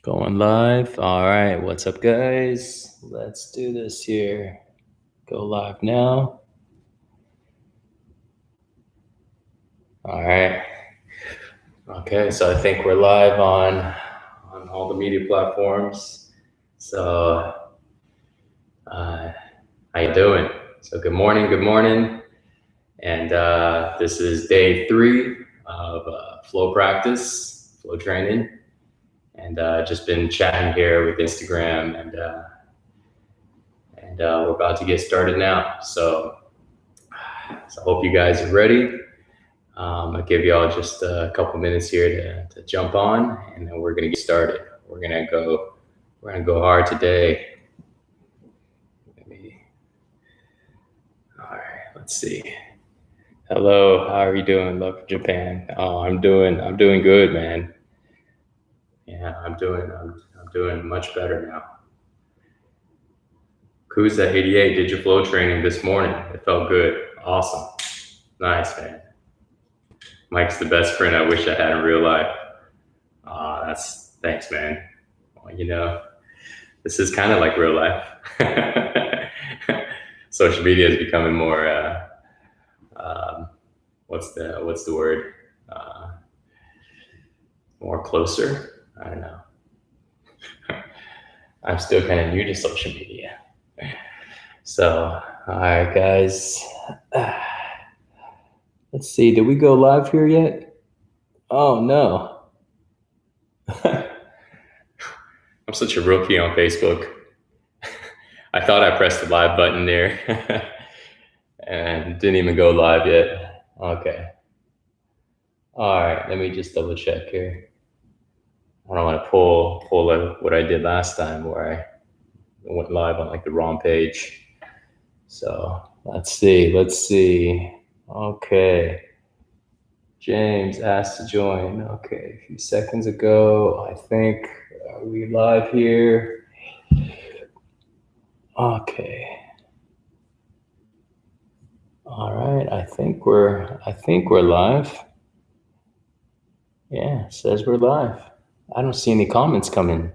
Going live. All right. What's up, guys? Let's do this here. Go live now. All right. Okay. So I think we're live on all the media platforms. So, how you doing? So good morning. Good morning. And this is day 3 of flow practice, flow training. And just been chatting here with Instagram, and we're about to get started now. So I hope you guys are ready. I'll give y'all just a couple minutes here to jump on, and then we're gonna get started. We're gonna go hard today. All right, let's see. Hello, how are you doing? Love from Japan. Oh, I'm doing good, man. Yeah, I'm doing much better now. Kuza 88 did your flow training this morning. It felt good. Awesome. Nice, man. Mike's the best friend I wish I had in real life. Thanks, man. Well, this is kind of like real life. Social media is becoming more, what's the word? More closer? I don't know. I'm still kind of new to social media. So, all right, guys. Let's see. Did we go live here yet? Oh, no. I'm such a rookie on Facebook. I thought I pressed the live button there and didn't even go live yet. Okay. All right. Let me just double check here. I don't want to pull what I did last time where I went live on like the wrong page. So let's see. Okay. James asked to join. Okay. A few seconds ago, I think. Are we live here? Okay. All right. I think we're live. Yeah, it says we're live. I don't see any comments coming.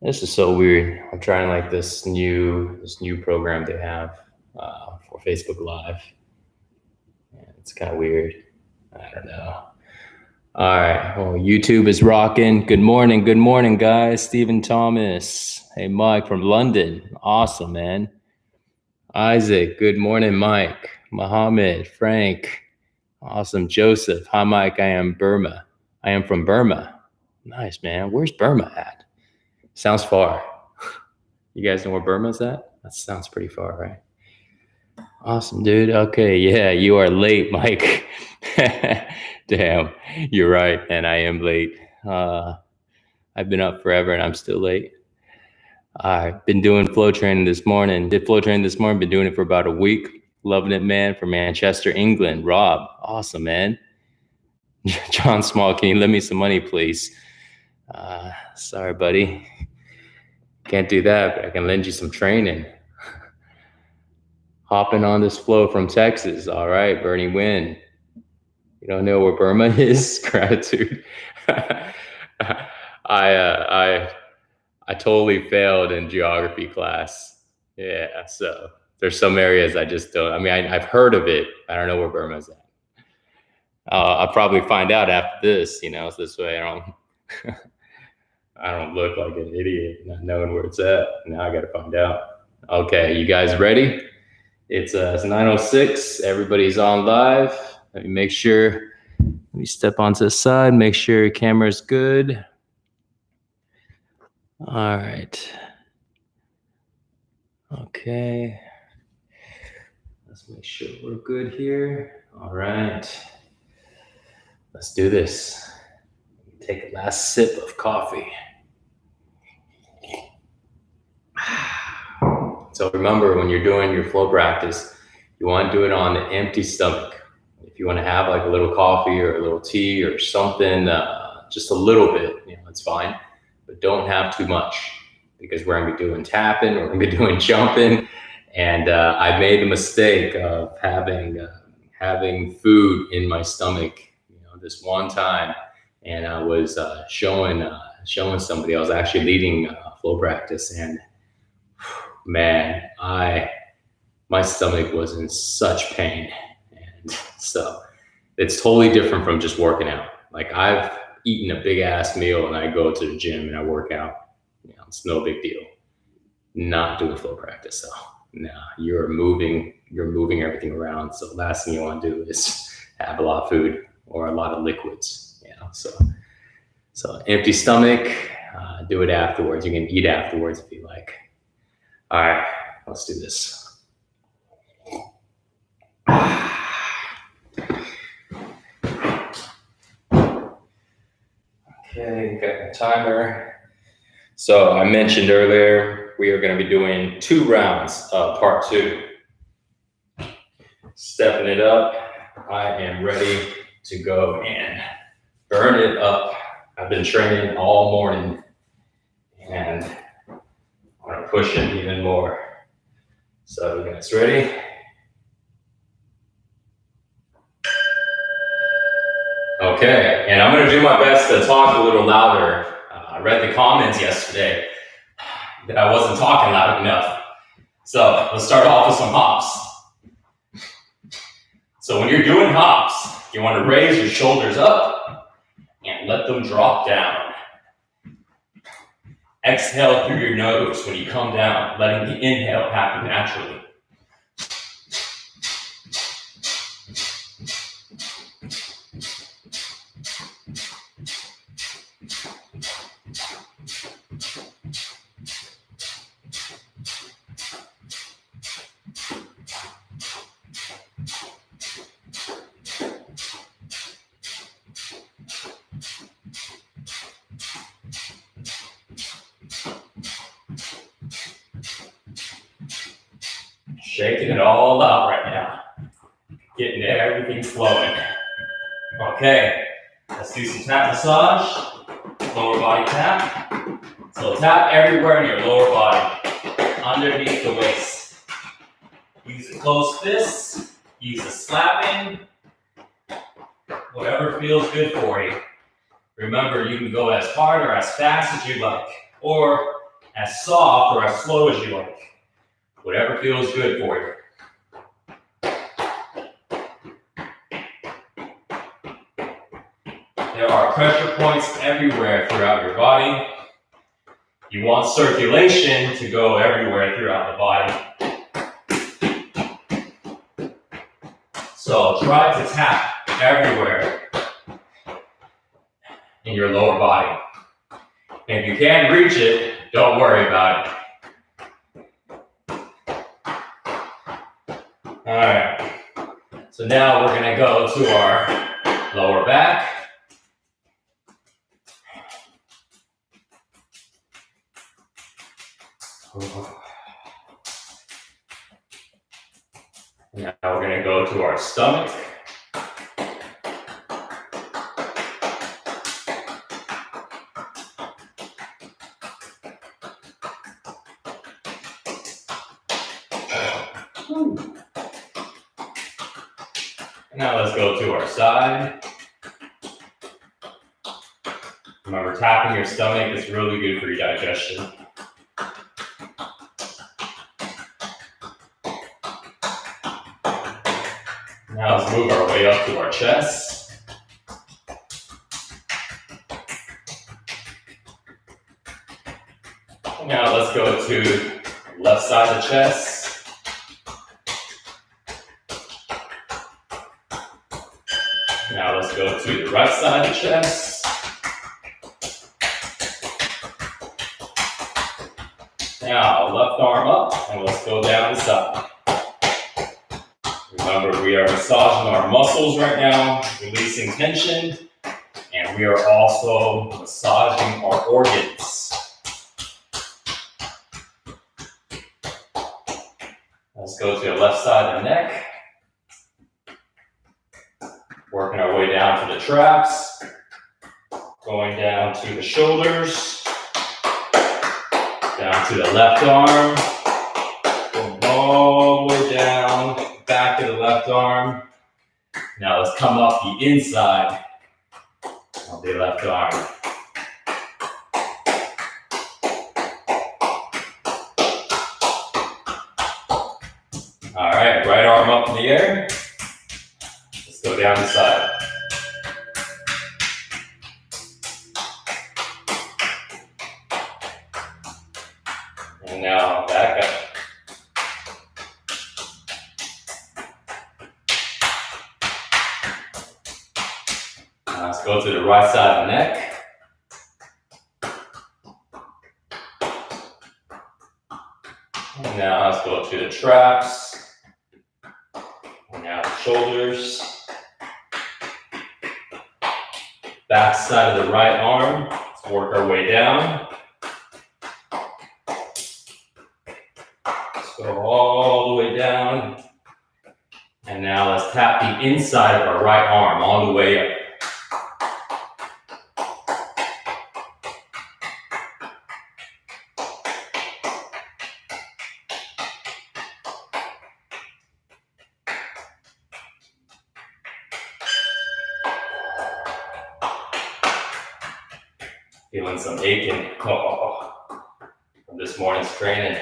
This is so weird. I'm trying like this new program they have for Facebook Live. Yeah, it's kind of weird. I don't know. All right. Well, YouTube is rocking. Good morning, guys. Stephen Thomas. Hey, Mike from London. Awesome, man. Isaac. Good morning, Mike. Mohammed. Frank. Awesome. Joseph. Hi, Mike. I am from Burma. Nice, man. Where's Burma at? Sounds far. You guys know where Burma's at? That sounds pretty far, right? Awesome, dude. Okay, yeah, you are late, Mike. Damn, you're right, and I am late. I've been up forever, and I'm still late. I've been doing flow training this morning. Been doing it for about a week. Loving it, man. From Manchester, England. Rob, awesome, man. John Small, can you lend me some money, please? Sorry, buddy. Can't do that, but I can lend you some training. Hopping on this flow from Texas. All right, Bernie Wynn. You don't know where Burma is? Gratitude. I totally failed in geography class. Yeah, so there's some areas I just don't. I mean, I've heard of it. I don't know where Burma's at. I'll probably find out after this. So this way I don't look like an idiot not knowing where it's at. Now I got to find out. Okay, you guys ready? It's 9:06. Everybody's on live. Let me step onto the side, make sure your camera's good. All right. Okay. Let's make sure we're good here. All right. Let's do this. Take a last sip of coffee. So remember, when you're doing your flow practice, you want to do it on an empty stomach. If you want to have like a little coffee or a little tea or something, just a little bit, it's fine. But don't have too much, because we're going to be doing tapping, we're going to be doing jumping. And I made the mistake of having food in my stomach, this one time. And I was showing showing somebody. I was actually leading flow practice, and man, my stomach was in such pain. And so it's totally different from just working out. Like, I've eaten a big ass meal and I go to the gym and I work out. It's no big deal. Not doing flow practice. So nah, you're moving everything around. So the last thing you want to do is have a lot of food or a lot of liquids. So empty stomach, do it afterwards. You can eat afterwards if you like. All right, let's do this. Okay, got my timer. So I mentioned earlier, we are going to be doing 2 rounds of part 2. Stepping it up. I am ready to go and burn it up. I've been training all morning and I want to push it even more. So you guys ready? Okay, and I'm going to do my best to talk a little louder. I read the comments yesterday that I wasn't talking loud enough. So let's start off with some hops. So when you're doing hops, you want to raise your shoulders up and let them drop down. Exhale through your nose when you come down, letting the inhale happen naturally. Shaking it all out right now. Getting everything flowing. Okay, let's do some tap massage. Lower body tap. So tap everywhere in your lower body, underneath the waist. Use a closed fist. Use a slapping. Whatever feels good for you. Remember, you can go as hard or as fast as you like, or as soft or as slow as you like. Whatever feels good for you. There are pressure points everywhere throughout your body. You want circulation to go everywhere throughout the body. So try to tap everywhere in your lower body. And if you can't reach it, don't worry about it. All right, so now we're gonna go to our lower back. Now we're gonna go to our stomach. Now let's go to our side. Remember, tapping your stomach is really good for your digestion. Now let's move our way up to our chest. Now let's go to the left side of the chest. Now let's go to the right side of the chest. Now left arm up and let's go down the side. Remember, we are massaging our muscles right now, releasing tension, and we are also massaging our organs. Let's go to the left side of the neck. Working our way down to the traps, going down to the shoulders, down to the left arm, going all the way down, back to the left arm. Now let's come up the inside of the left arm. up in the air. Let's go down the side. And now back up. Now let's go to the right side of the neck. And now let's go to the traps. And now the shoulders. Back side of the right arm. Let's work our way down. Let's go all the way down. And now let's tap the inside of our right arm all the way up. Feeling some aching from this morning's training.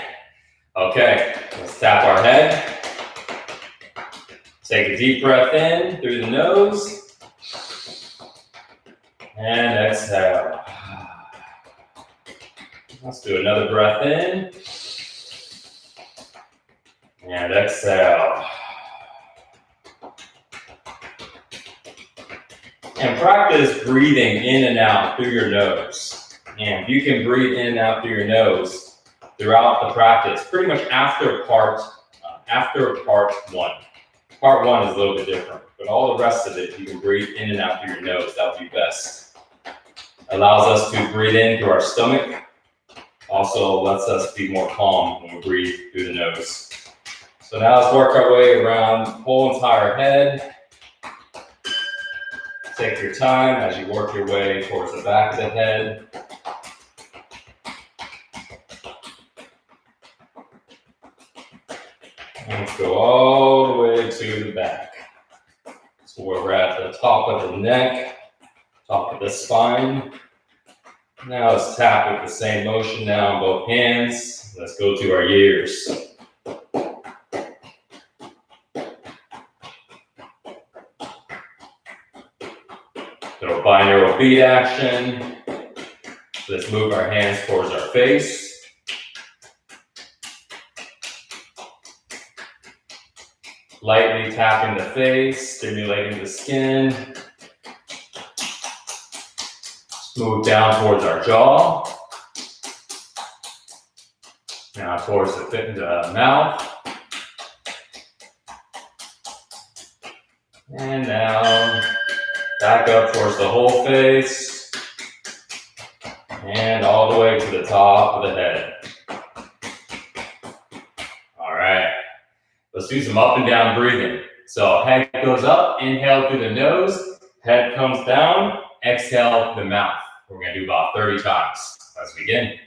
Okay, let's tap our head. Take a deep breath in through the nose. And exhale. Let's do another breath in. And exhale. And practice breathing in and out through your nose. And you can breathe in and out through your nose throughout the practice, pretty much after part one. Part one is a little bit different, but all the rest of it, you can breathe in and out through your nose. That would be best. Allows us to breathe in through our stomach. Also lets us be more calm when we breathe through the nose. So now let's work our way around the whole entire head. Take your time as you work your way towards the back of the head. And let's go all the way to the back. So we're at the top of the neck, top of the spine. Now let's tap with the same motion now on both hands. Let's go to our ears. Little binaural beat action. Let's move our hands towards our face. Lightly tapping the face, stimulating the skin. Move down towards our jaw. Now towards the mouth. And now back up towards the whole face. And all the way to the top of the head. All right. Let's do some up and down breathing. So head goes up, inhale through the nose. Head comes down, exhale through the mouth. We're going to do about 30 times. Let's begin.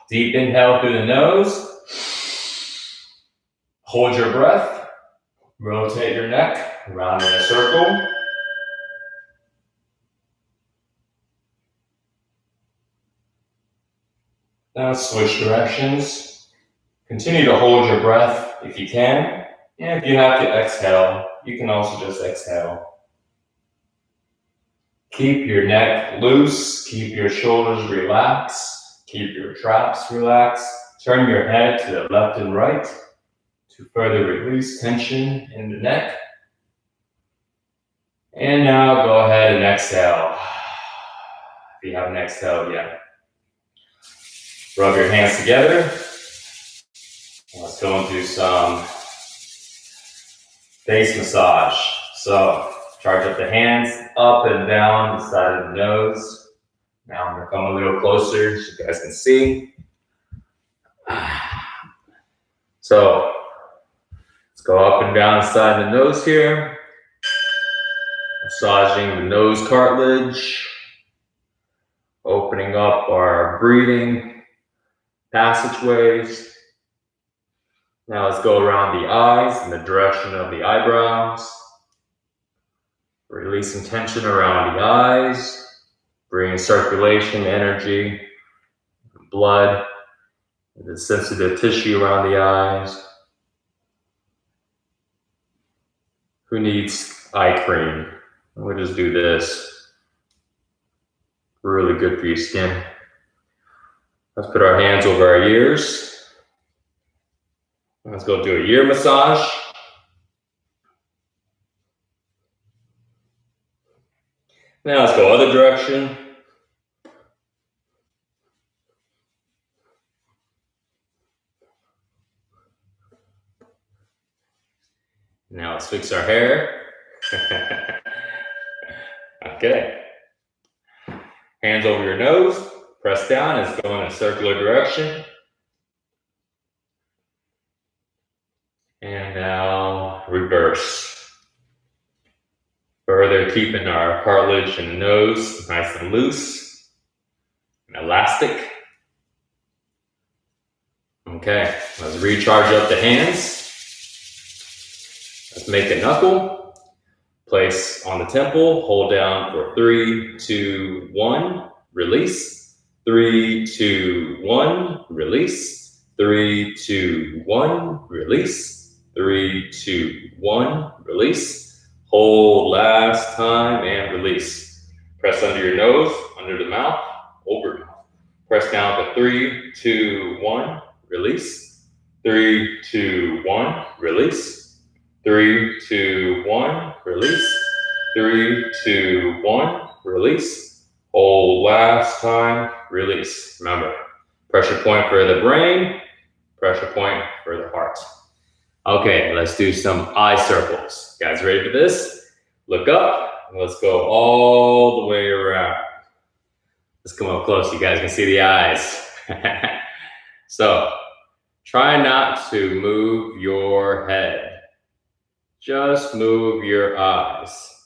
Deep inhale through the nose. Hold your breath. Rotate your neck around in a circle. Now switch directions. Continue to hold your breath if you can. And if you have to exhale, you can also just exhale. Keep your neck loose. Keep your shoulders relaxed. Keep your traps relaxed. Turn your head to the left and right to further release tension in the neck. And now go ahead and exhale. If you haven't exhaled yet. Rub your hands together. Let's go into some face massage. So charge up the hands up and down the side of the nose. Now I'm going to come a little closer so you guys can see. So Let's go up and down the side of the nose here. Massaging the nose cartilage. Opening up our breathing passageways. Now let's go around the eyes in the direction of the eyebrows. Releasing tension around the eyes. Bringing circulation, energy, blood, the sensitive tissue around the eyes. Who needs eye cream? We'll just do this. Really good for your skin. Let's put our hands over our ears. Let's go do a ear massage. Now let's go other direction. Now let's fix our hair. Okay. Hands over your nose. Press down. Let's go in a circular direction. And now reverse. Further keeping our cartilage in the nose nice and loose and elastic. Okay, let's recharge up the hands. Let's make a knuckle. Place on the temple, hold down for 3, 2, 1, release. 3, 2, 1, release. 3, 2, 1, release. 3, 2, 1, release. Hold last time and release. Press under your nose, under the mouth, over mouth. Press down to 3, 2, 1, release. 3, 2, 1, release. 3, 2, 1, release. 3, 2, 1, release. Hold last time, release. Remember, pressure point for the brain, pressure point for the heart. Okay, let's do some eye circles. You guys ready for this? Look up, and let's go all the way around. Let's come up close so you guys can see the eyes. So, try not to move your head. Just move your eyes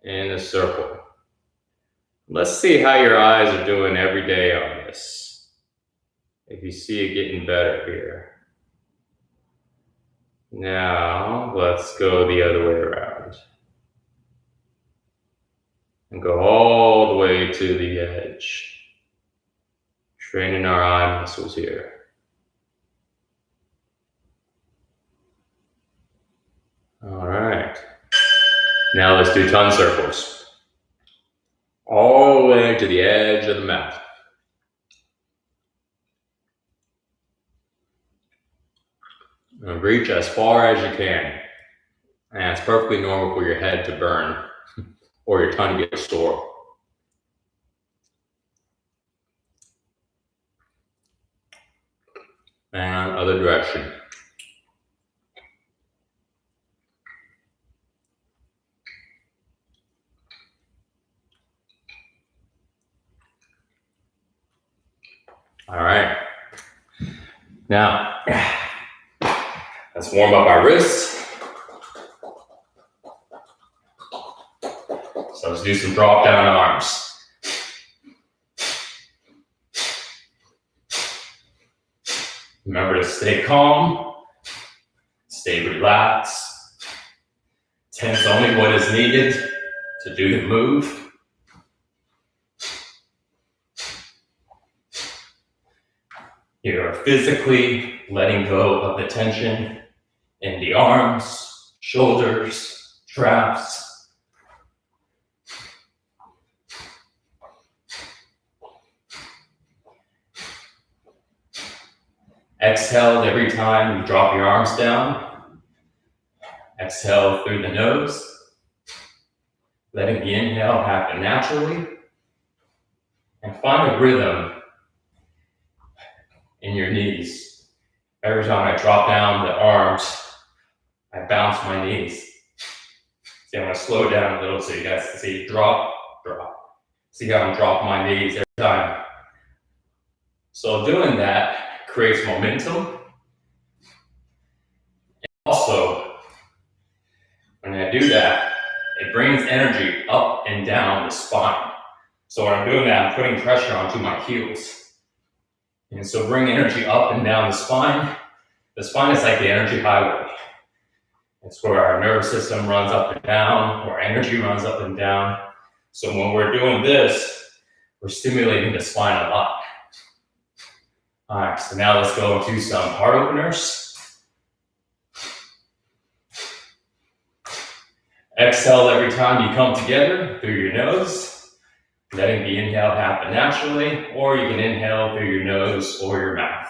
in a circle. Let's see how your eyes are doing every day on this. If you see it getting better here. Now, let's go the other way around. And go all the way to the edge. Training our eye muscles here. All right. Now let's do tongue circles. All the way to the edge of the mouth. And reach as far as you can. And it's perfectly normal for your head to burn or your tongue to get sore. And other direction. All right. Now, let's warm up our wrists. So let's do some drop down arms. Remember to stay calm, stay relaxed, tense only what is needed to do the move. You're physically letting go of the tension in the arms, shoulders, traps. Exhale every time you drop your arms down. Exhale through the nose. Letting the inhale happen naturally. And find a rhythm in your knees. Every time I drop down the arms, I bounce my knees. See, I'm gonna slow down a little so you guys can see drop, drop. See how I'm dropping my knees every time. So doing that creates momentum. And When I do that, it brings energy up and down the spine. So when I'm doing that, I'm putting pressure onto my heels. And so bring energy up and down the spine. The spine is like the energy highway. It's where our nervous system runs up and down, where energy runs up and down. So when we're doing this, we're stimulating the spine a lot. All right, so now let's go into some heart openers. Exhale every time you come together through your nose, letting the inhale happen naturally, or you can inhale through your nose or your mouth.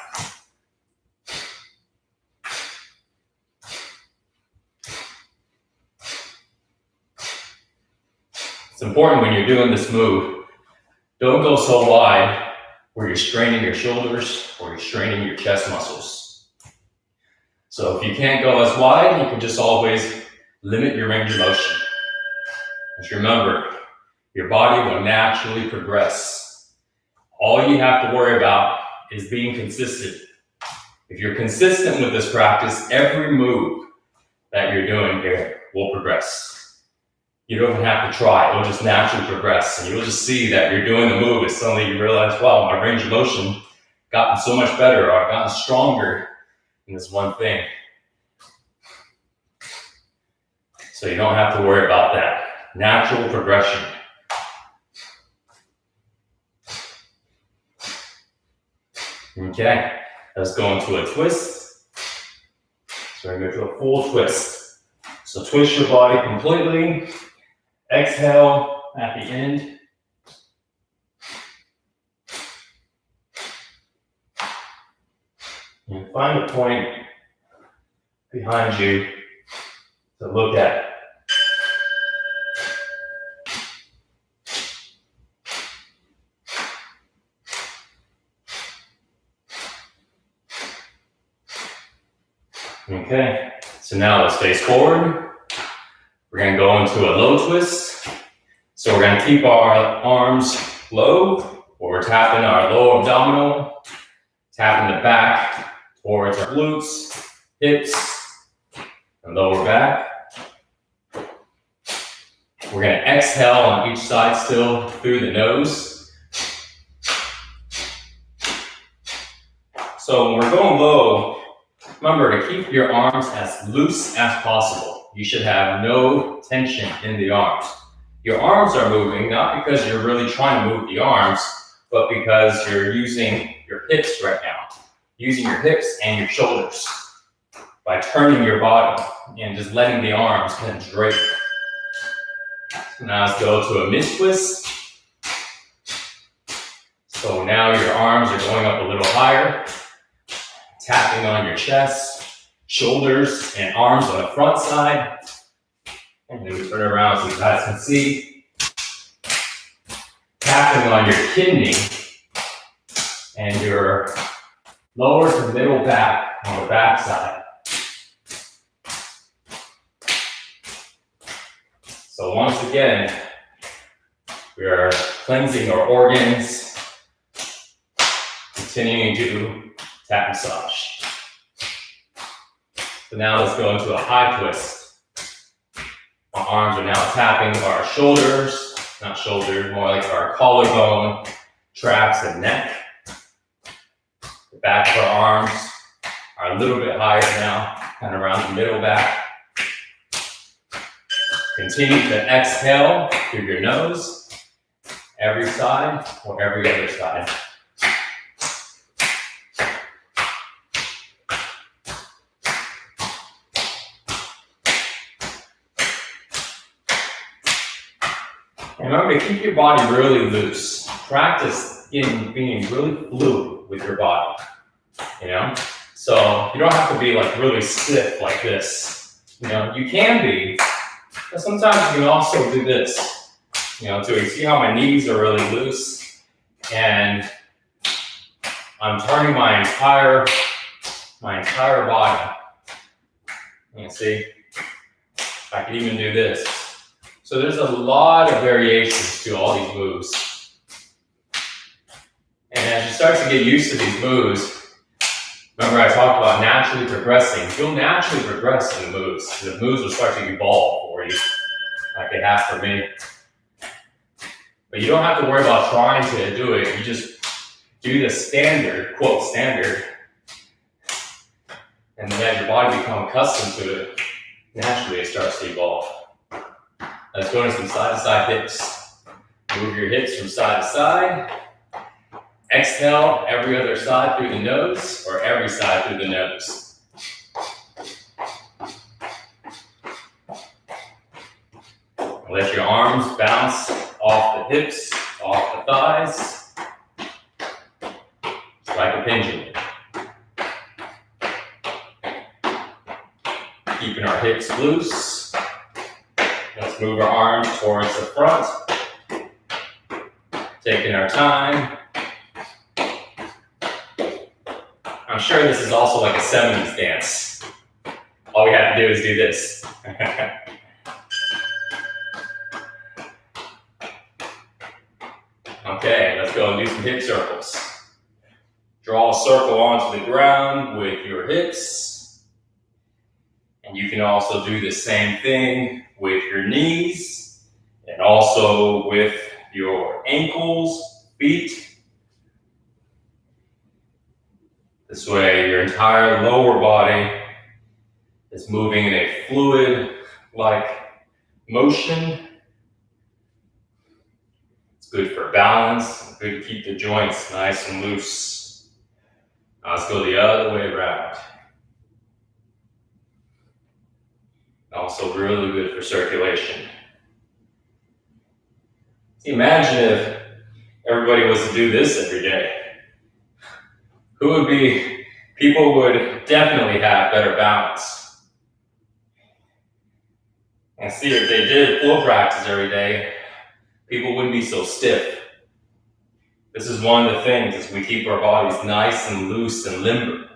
It's important when you're doing this move, don't go so wide where you're straining your shoulders or you're straining your chest muscles. So if you can't go as wide, you can just always limit your range of motion. Just remember, your body will naturally progress. All you have to worry about is being consistent. If you're consistent with this practice, every move that you're doing here will progress. You don't even have to try, it will just naturally progress. And you'll just see that you're doing the move and suddenly you realize, wow, my range of motion gotten so much better, or I've gotten stronger in this one thing. So you don't have to worry about that. Natural progression. Okay, let's go into a twist. So we're going to go to a full twist. So twist your body completely. Exhale at the end. And find a point behind you to look at. Okay, so now let's face forward. We're going to go into a low twist. So we're going to keep our arms low, where we're tapping our lower abdominal, tapping the back towards our glutes, hips, and lower back. We're going to exhale on each side still through the nose. So when we're going low, remember to keep your arms as loose as possible. You should have no tension in the arms. Your arms are moving, not because you're really trying to move the arms, but because you're using your hips right now. Using your hips and your shoulders by turning your body and just letting the arms kind of drape. So now let's go to a mid-twist. So now your arms are going up a little higher, tapping on your chest, shoulders, and arms on the front side. And then we turn around so you guys can see. Tapping on your kidney and your lower to middle back on the back side. So once again, we are cleansing our organs, continuing to tap massage. So now let's go into a high twist. Our arms are now tapping our shoulders, not shoulders, more like our collarbone, traps, and neck. The back of our arms are a little bit higher now, kind of around the middle back. Continue to exhale through your nose, every side or every other side. And remember to keep your body really loose. Practice in being really fluid with your body, you know? So you don't have to be like really stiff like this. You know, you can be, but sometimes you can also do this. You know, so you see how my knees are really loose and I'm turning my entire body. You can see, I can even do this. So there's a lot of variations to all these moves. And as you start to get used to these moves, remember I talked about naturally progressing. You'll naturally progress in the moves. The moves will start to evolve for for you, like it has for me. But you don't have to worry about trying to do it. You just do the standard, quote standard, and then as your body becomes accustomed to it, naturally it starts to evolve. Let's go into some side-to-side hips. Move your hips from side to side. Exhale every other side through the nose, or every side through the nose. Let your arms bounce off the hips, off the thighs, like a pendulum. Keeping our hips loose. Let's move our arms towards the front. Taking our time. I'm sure this is also like a 70s dance. All we have to do is do this. Okay, let's go and do some hip circles. Draw a circle onto the ground with your hips. And you can also do the same thing with your knees and also with your ankles, feet. This way, your entire lower body is moving in a fluid-like motion. It's good for balance, good to keep the joints nice and loose. Now let's go the other way around. Also really good for circulation. Imagine if everybody was to do this every day. People would definitely have better balance. And see, if they did flow practice every day, people wouldn't be so stiff. This is one of the things, is we keep our bodies nice and loose and limber.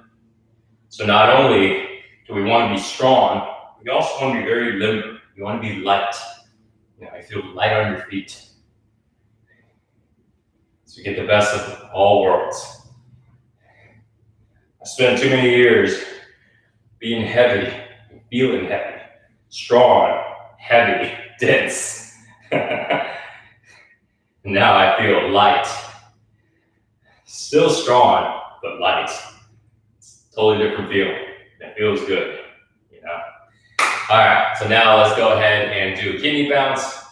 So not only do we want to be strong, we also want to be very limber. You want to be light. You feel light on your feet. So you get the best of all worlds. I spent too many years being heavy, feeling heavy, strong, heavy, dense. Now I feel light. Still strong, but light. It's a totally different feeling. It feels good, All right, so now let's go ahead and do a kidney bounce.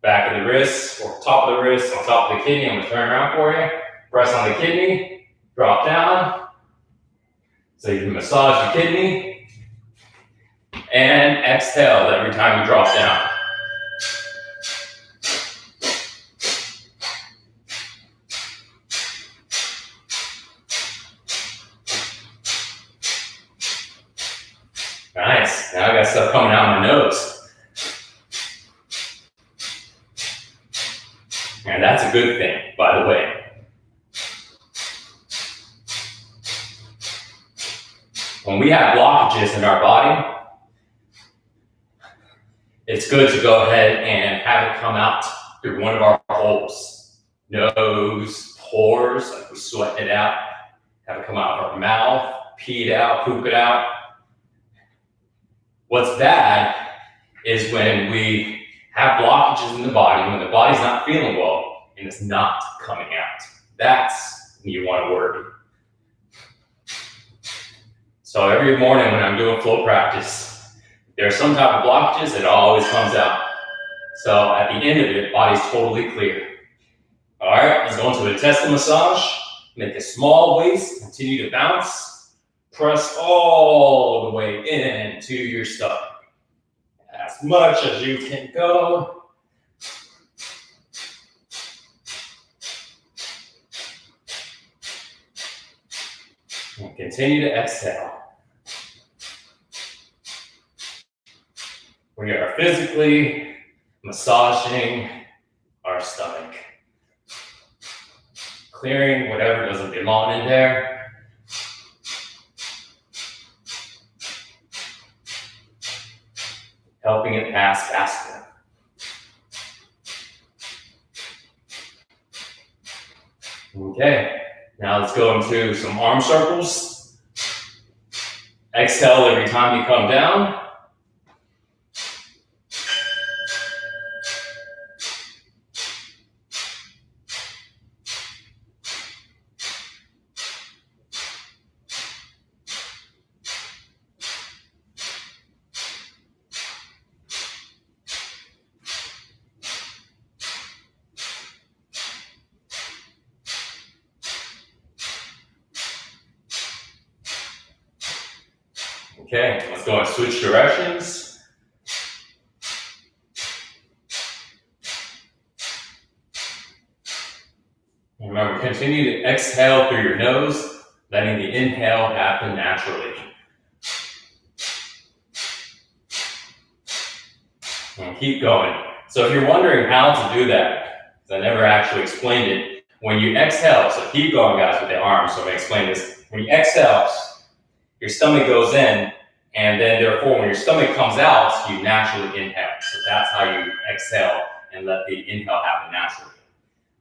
Back of the wrist, or top of the wrist, on top of the kidney. I'm gonna turn around for you. Press on the kidney, drop down. So you can massage the kidney. And exhale every time you drop down. Nice. Now I got stuff coming out of my nose. And that's a good thing, by the way. When we have blockages in our body, it's good to go ahead and have it come out through one of our holes. Nose, pores, like we sweat it out. Have it come out of our mouth, pee it out, poop it out. What's bad is when we have blockages in the body, when the body's not feeling well and it's not coming out. That's when you want to worry. So every morning when I'm doing flow practice, if there's some type of blockages, it always comes out. So at the end of it, body's totally clear. All right, let's go into the intestinal massage. Make a small waist, continue to bounce. Press all the way into your stomach. As much as you can go. And continue to exhale. We are physically massaging our stomach. Clearing whatever doesn't belong in there. Helping it pass faster. Okay, now let's go into some arm circles. Exhale every time you come down. Okay, let's go and switch directions. And remember, continue to exhale through your nose, letting the inhale happen naturally. And keep going. So if you're wondering how to do that, because I never actually explained it, when you exhale, so keep going guys with the arms, so I'm going to explain this. When you exhale, your stomach goes in, and then therefore when your stomach comes out, you naturally inhale. So that's how you exhale and let the inhale happen naturally.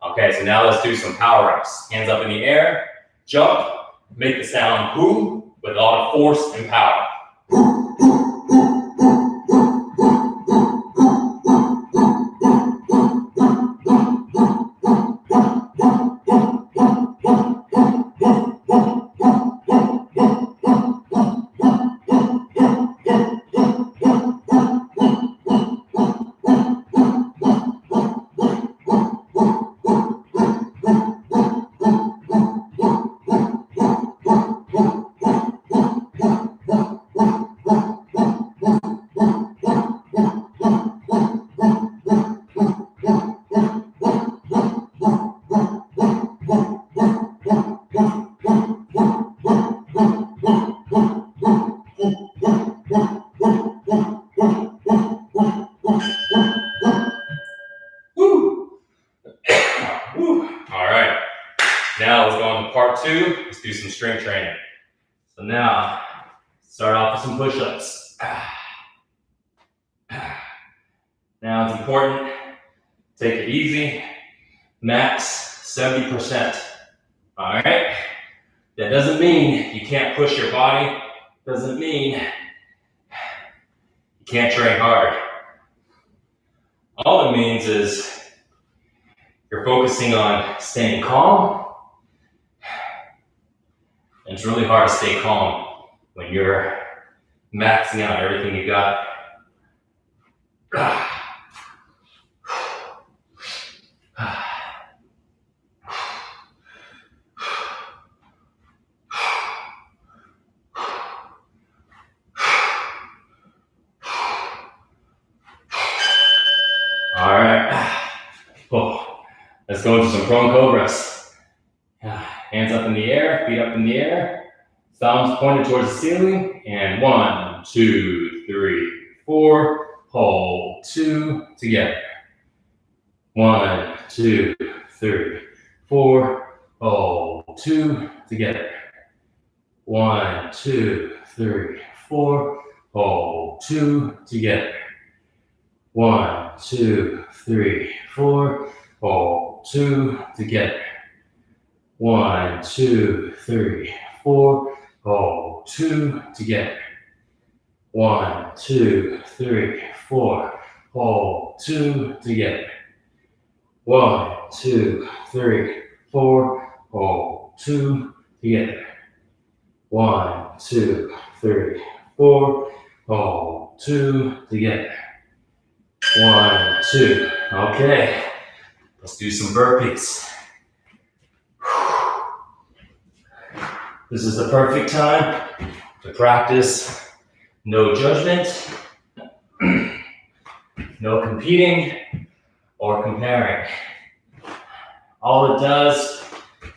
Okay, so now let's do some power-ups. Hands up in the air, jump, make the sound whoo with a lot of force and power. Now let's go on to part 2. Let's do some strength training. So now, start off with some push-ups. Now it's important, take it easy, max 70%. All right? That doesn't mean you can't push your body, doesn't mean you can't train hard. All it means is you're focusing on staying calm. And it's really hard to stay calm when you're maxing out everything you got. All right. Oh, let's go into some prone cobras. Hands up in the air, feet up in the air, thumbs pointed towards the ceiling, and 1, 2, 3, 4, hold, 2, together. 1, 2, 3, 4, hold, 2, together. 1, 2, 3, 4, hold, 2, together. 1, 2, 3, 4, hold, 2, together. 1, 2, 3, 4, hold, 2, together. 1, 2, 3, 4, hold, 2, together. 1, 2, 3, 4, hold, 2, together. 1, 2, 3, 4, hold, 2, together. 1, 2. Okay, let's do some burpees. This is the perfect time to practice no judgment, no competing or comparing. All it does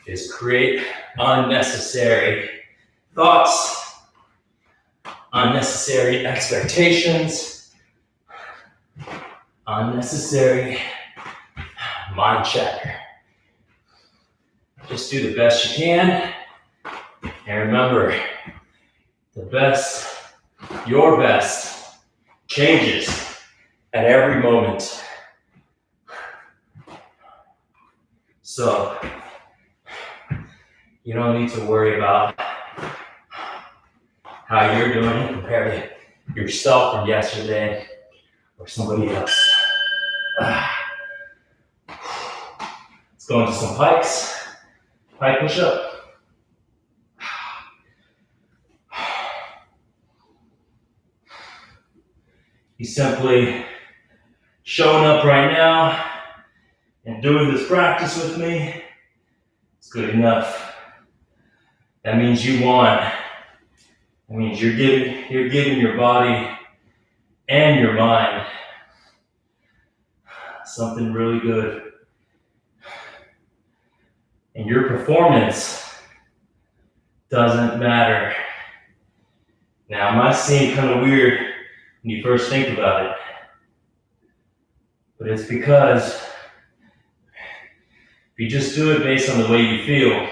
is create unnecessary thoughts, unnecessary expectations, unnecessary mind chatter. Just do the best you can. And remember, the best, your best, changes at every moment. So, you don't need to worry about how you're doing compared to yourself from yesterday or somebody else. Let's go into some pikes. Pike push-up. He's simply showing up right now and doing this practice with me. It's good enough. That means you won. That means you're giving your body and your mind something really good. And your performance doesn't matter. Now, it might seem kind of weird when you first think about it, but it's because if you just do it based on the way you feel,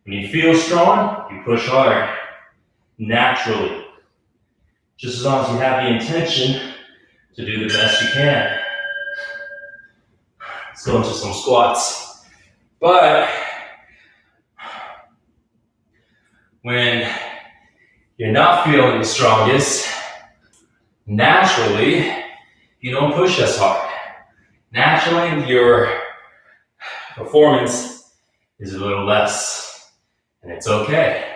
when you feel strong, you push hard, naturally. Just as long as you have the intention to do the best you can. Let's go into some squats. But when you're not feeling the strongest, naturally, you don't push as hard. Naturally, your performance is a little less, and it's okay.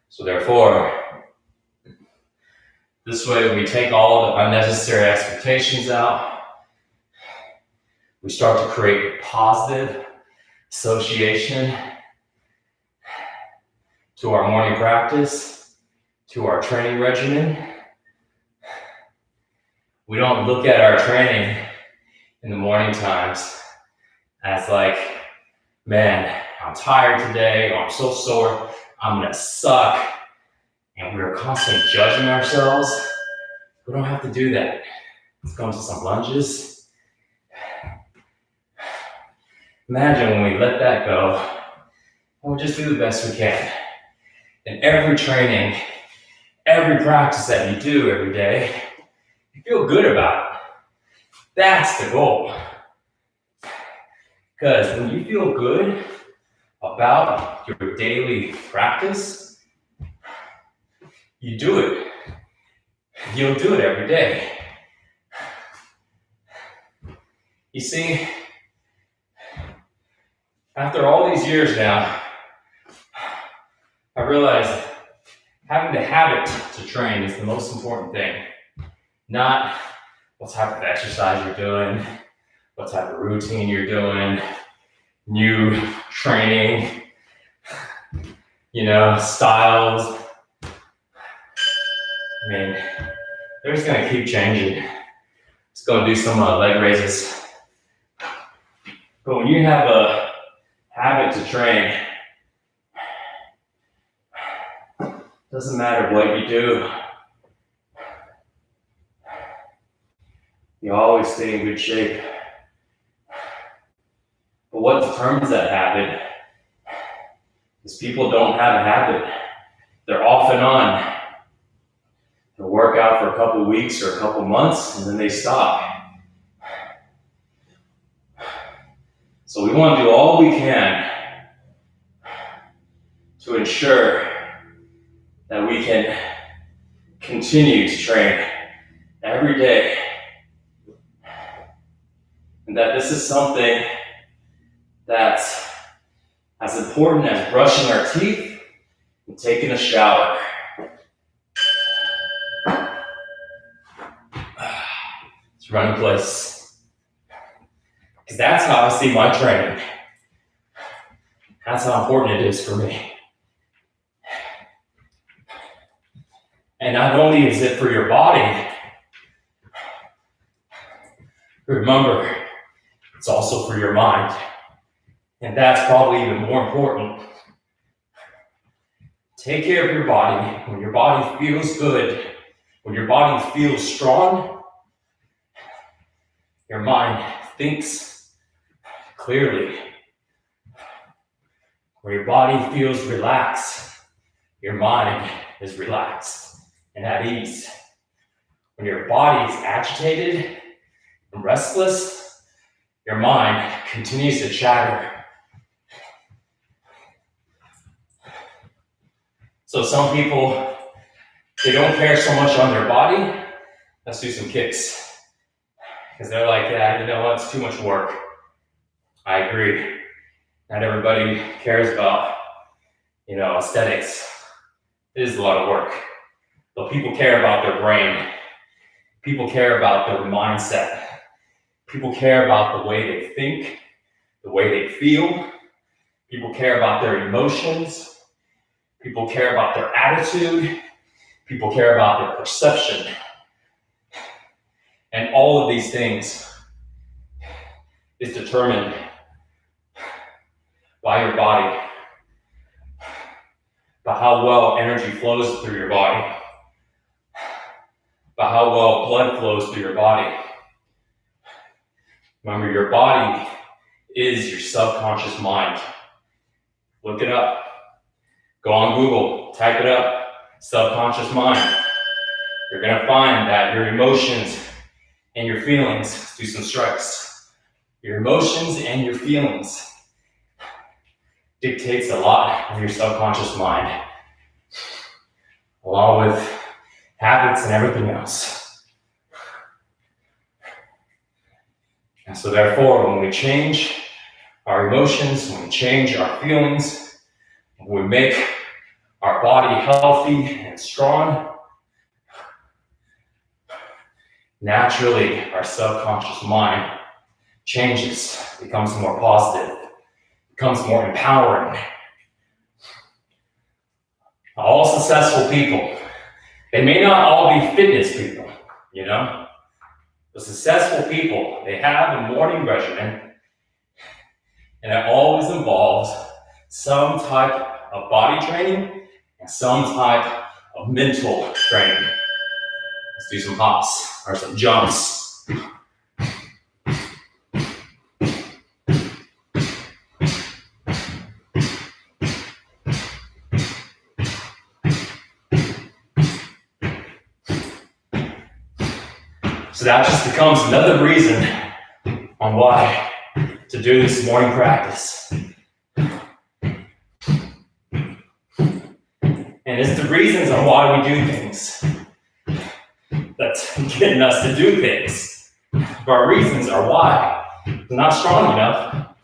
So therefore, this way we take all the unnecessary expectations out. We start to create a positive association to our morning practice, to our training regimen. We don't look at our training in the morning times as like, man, I'm tired today, or I'm so sore, I'm gonna suck. And we're constantly judging ourselves. We don't have to do that. Let's go into some lunges. Imagine when we let that go, and we just do the best we can. In every training, every practice that you do every day, you feel good about it. That's the goal. Because when you feel good about your daily practice, you do it. You'll do it every day. You see, after all these years now, I realized having the habit to train is the most important thing. Not what type of exercise you're doing, what type of routine you're doing, new training, styles. I mean, they're just gonna keep changing. Let's go and do some leg raises. But when you have a habit to train, doesn't matter what you do, you always stay in good shape. But what determines that habit is people don't have a habit. They're off and on. They'll work out for a couple weeks or a couple months, and then they stop. So we want to do all we can to ensure that we can continue to train every day, and that this is something that's as important as brushing our teeth and taking a shower. Let's run in place. Because that's how I see my training. That's how important it is for me. And not only is it for your body, remember, it's also for your mind. And that's probably even more important. Take care of your body. When your body feels good, when your body feels strong, your mind thinks clearly. When your body feels relaxed, your mind is relaxed and at ease. When your body is agitated and restless, your mind continues to chatter. So some people, they don't care so much on their body. Let's do some kicks. Because they're like, yeah, you know what, it's too much work. I agree. Not everybody cares about, aesthetics. It is a lot of work. But people care about their brain. People care about their mindset. People care about the way they think, the way they feel. People care about their emotions. People care about their attitude. People care about their perception. And all of these things is determined by your body, by how well energy flows through your body, by how well blood flows through your body. Remember, your body is your subconscious mind. Look it up. Go on Google, type it up, subconscious mind. You're gonna find that your emotions and your feelings, do some strikes. Your emotions and your feelings dictates a lot of your subconscious mind, along with habits and everything else. And so therefore, when we change our emotions, when we change our feelings, when we make our body healthy and strong, naturally our subconscious mind changes, becomes more positive, becomes more empowering. All successful people, they may not all be fitness people, you know? The successful people, they have a morning regimen, and it always involves some type of body training and some type of mental training. Let's do some hops or some jumps. So that just becomes another reason on why to do this morning practice. And it's the reasons on why we do things that's getting us to do things. If our reasons are why we're not strong enough,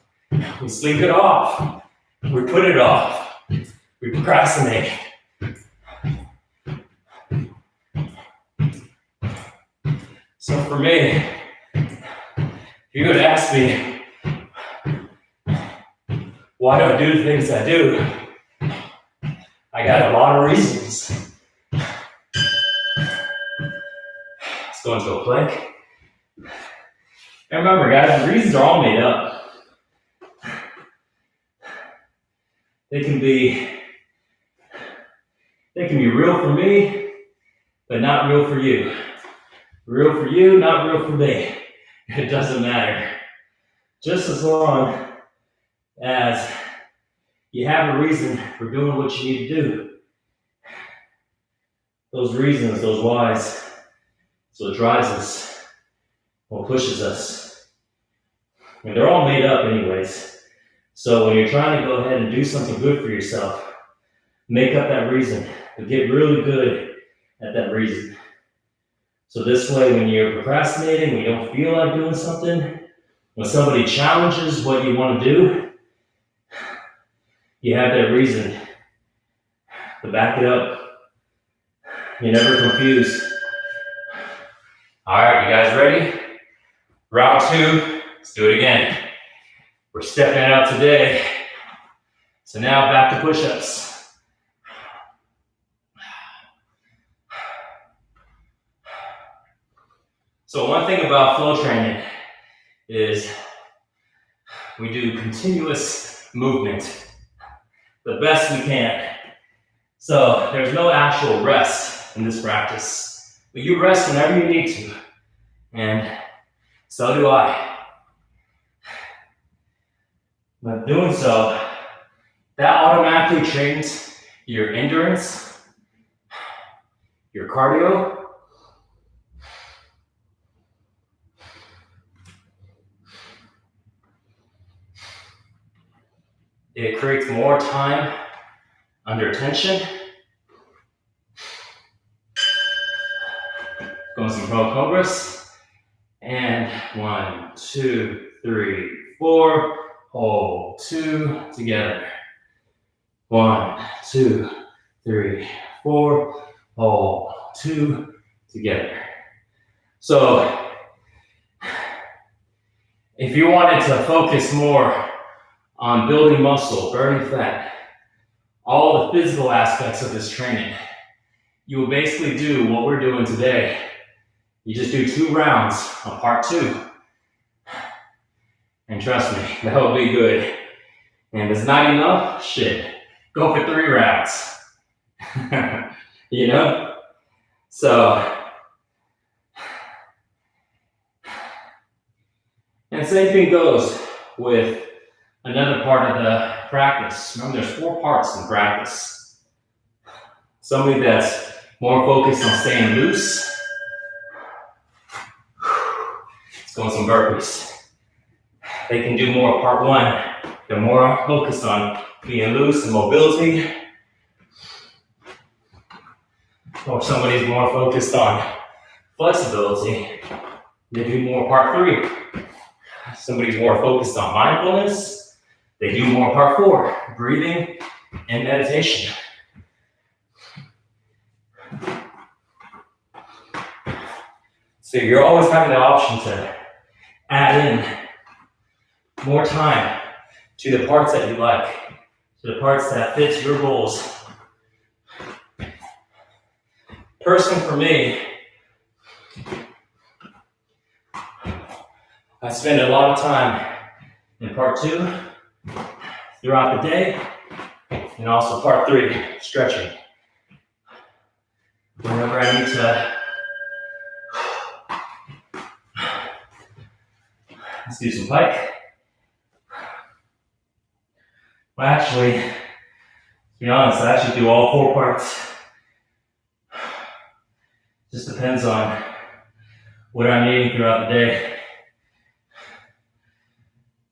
we sleep it off, we put it off, we procrastinate. So for me, if you would ask me, why do I do the things I do? I got a lot of reasons. Let's go into a plank. And remember, guys, the reasons are all made up. They can be real for me, but not real for you. Real for you, not real for me. It doesn't matter. Just as long as you have a reason for doing what you need to do. Those reasons, those whys, so it drives us, what pushes us. And they're all made up anyways. So when you're trying to go ahead and do something good for yourself, make up that reason, but get really good at that reason. So this way, when you're procrastinating, when you don't feel like doing something, when somebody challenges what you want to do, you have that reason to back it up. You're never confused. All right, you guys ready? Round 2, let's do it again. We're stepping it up today. So now back to push-ups. So one thing about flow training is we do continuous movement the best we can. So there's no actual rest in this practice, but you rest whenever you need to, and so do I. But doing so, that automatically trains your endurance, your cardio, it creates more time under tension. Going some pro cobras. And 1, 2, 3, 4. Hold 2 together. 1, 2, 3, 4. Hold 2 together. So if you wanted to focus more on building muscle, burning fat, all the physical aspects of this training. You will basically do what we're doing today. You just do 2 rounds of part 2. And trust me, that will be good. And if it's not enough, shit, go for 3 rounds. You know? So, and same thing goes with another part of the practice. Remember, there's 4 parts in practice. Somebody that's more focused on staying loose. Let's go on some burpees. They can do more part 1. They're more focused on being loose and mobility. Or somebody's more focused on flexibility. They do more part 3. Somebody's more focused on mindfulness. They do more part 4, breathing and meditation. So you're always having the option to add in more time to the parts that you like, to the parts that fit your goals. Personally, for me, I spend a lot of time in part 2 throughout the day, and also part 3, stretching. Whenever I need to, let's do some pike. Well, actually, to be honest, I actually do all 4 parts. Just depends on what I'm eating throughout the day.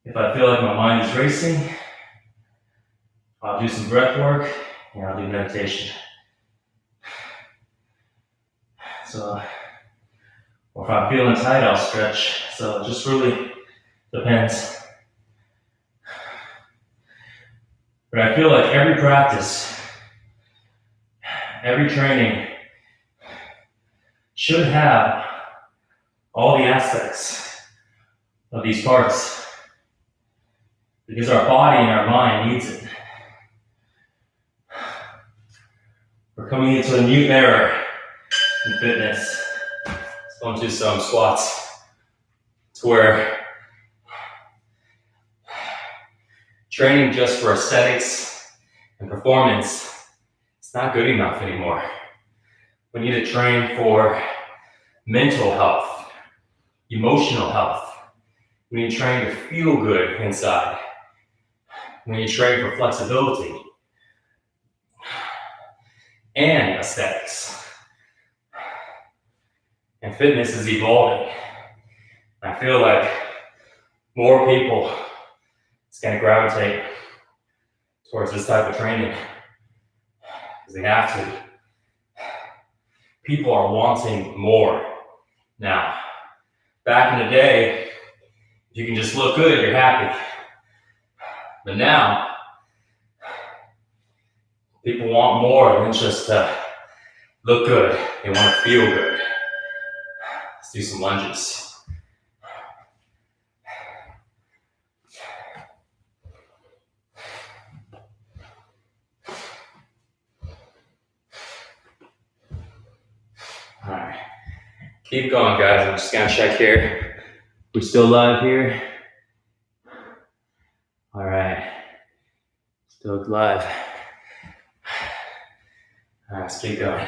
If I feel like my mind is racing, I'll do some breath work and I'll do meditation. So, or if I'm feeling tight, I'll stretch. So it just really depends. But I feel like every practice, every training should have all the aspects of these parts, because our body and our mind needs it. We're coming into a new era in fitness. Let's go into some squats. It's where training just for aesthetics and performance, it's not good enough anymore. We need to train for mental health, emotional health. We need to train to feel good inside. We need to train for flexibility and aesthetics. And fitness is evolving. I feel like more people is going to gravitate towards this type of training because they have to. People are wanting more now. Back in the day, if you can just look good, you're happy. But now, people want more than just to look good. They want to feel good. Let's do some lunges. All right, keep going, guys. I'm just gonna check here. We're still live here. All right, still live. All right, let's keep going.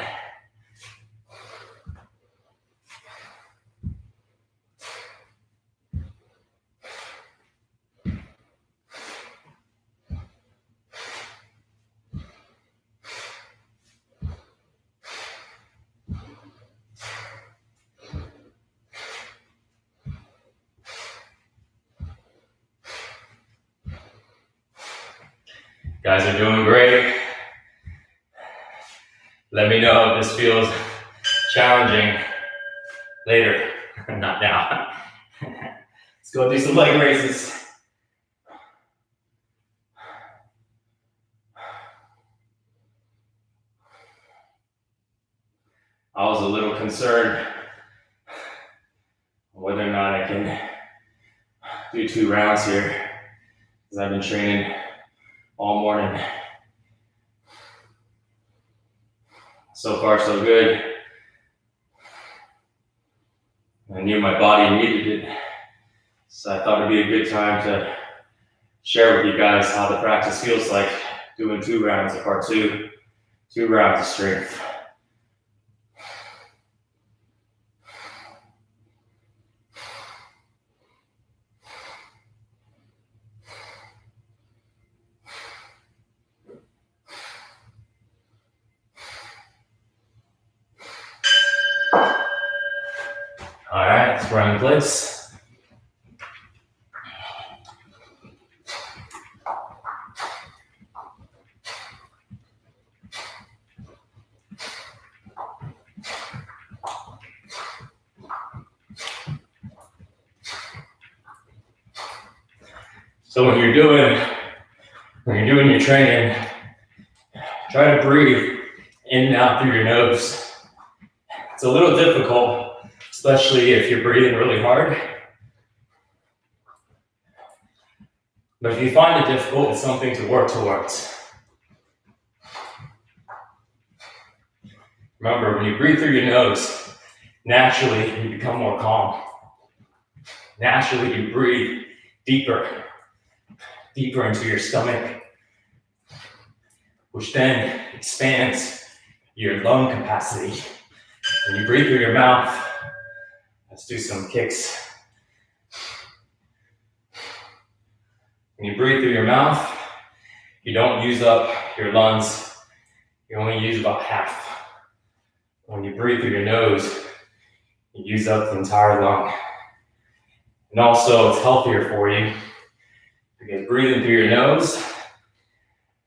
Guys are doing great. Let me know if this feels challenging later, not now. Let's go do some leg raises. I was a little concerned whether or not I can do 2 rounds here. because I've been training all morning. So far, so good. I knew my body needed it, so I thought it'd be a good time to share with you guys how the practice feels like doing 2 rounds of part 2, 2 rounds of strength. All right, let's run in place. So when you're doing your training, try to breathe in and out through your nose. It's a little difficult, especially if you're breathing really hard. But if you find it difficult, it's something to work towards. Remember, when you breathe through your nose, naturally you become more calm. Naturally you breathe deeper into your stomach, which then expands your lung capacity. When you breathe through your mouth, let's do some kicks. When you breathe through your mouth, you don't use up your lungs, you only use about half. When you breathe through your nose, you use up the entire lung. And also, it's healthier for you because breathing through your nose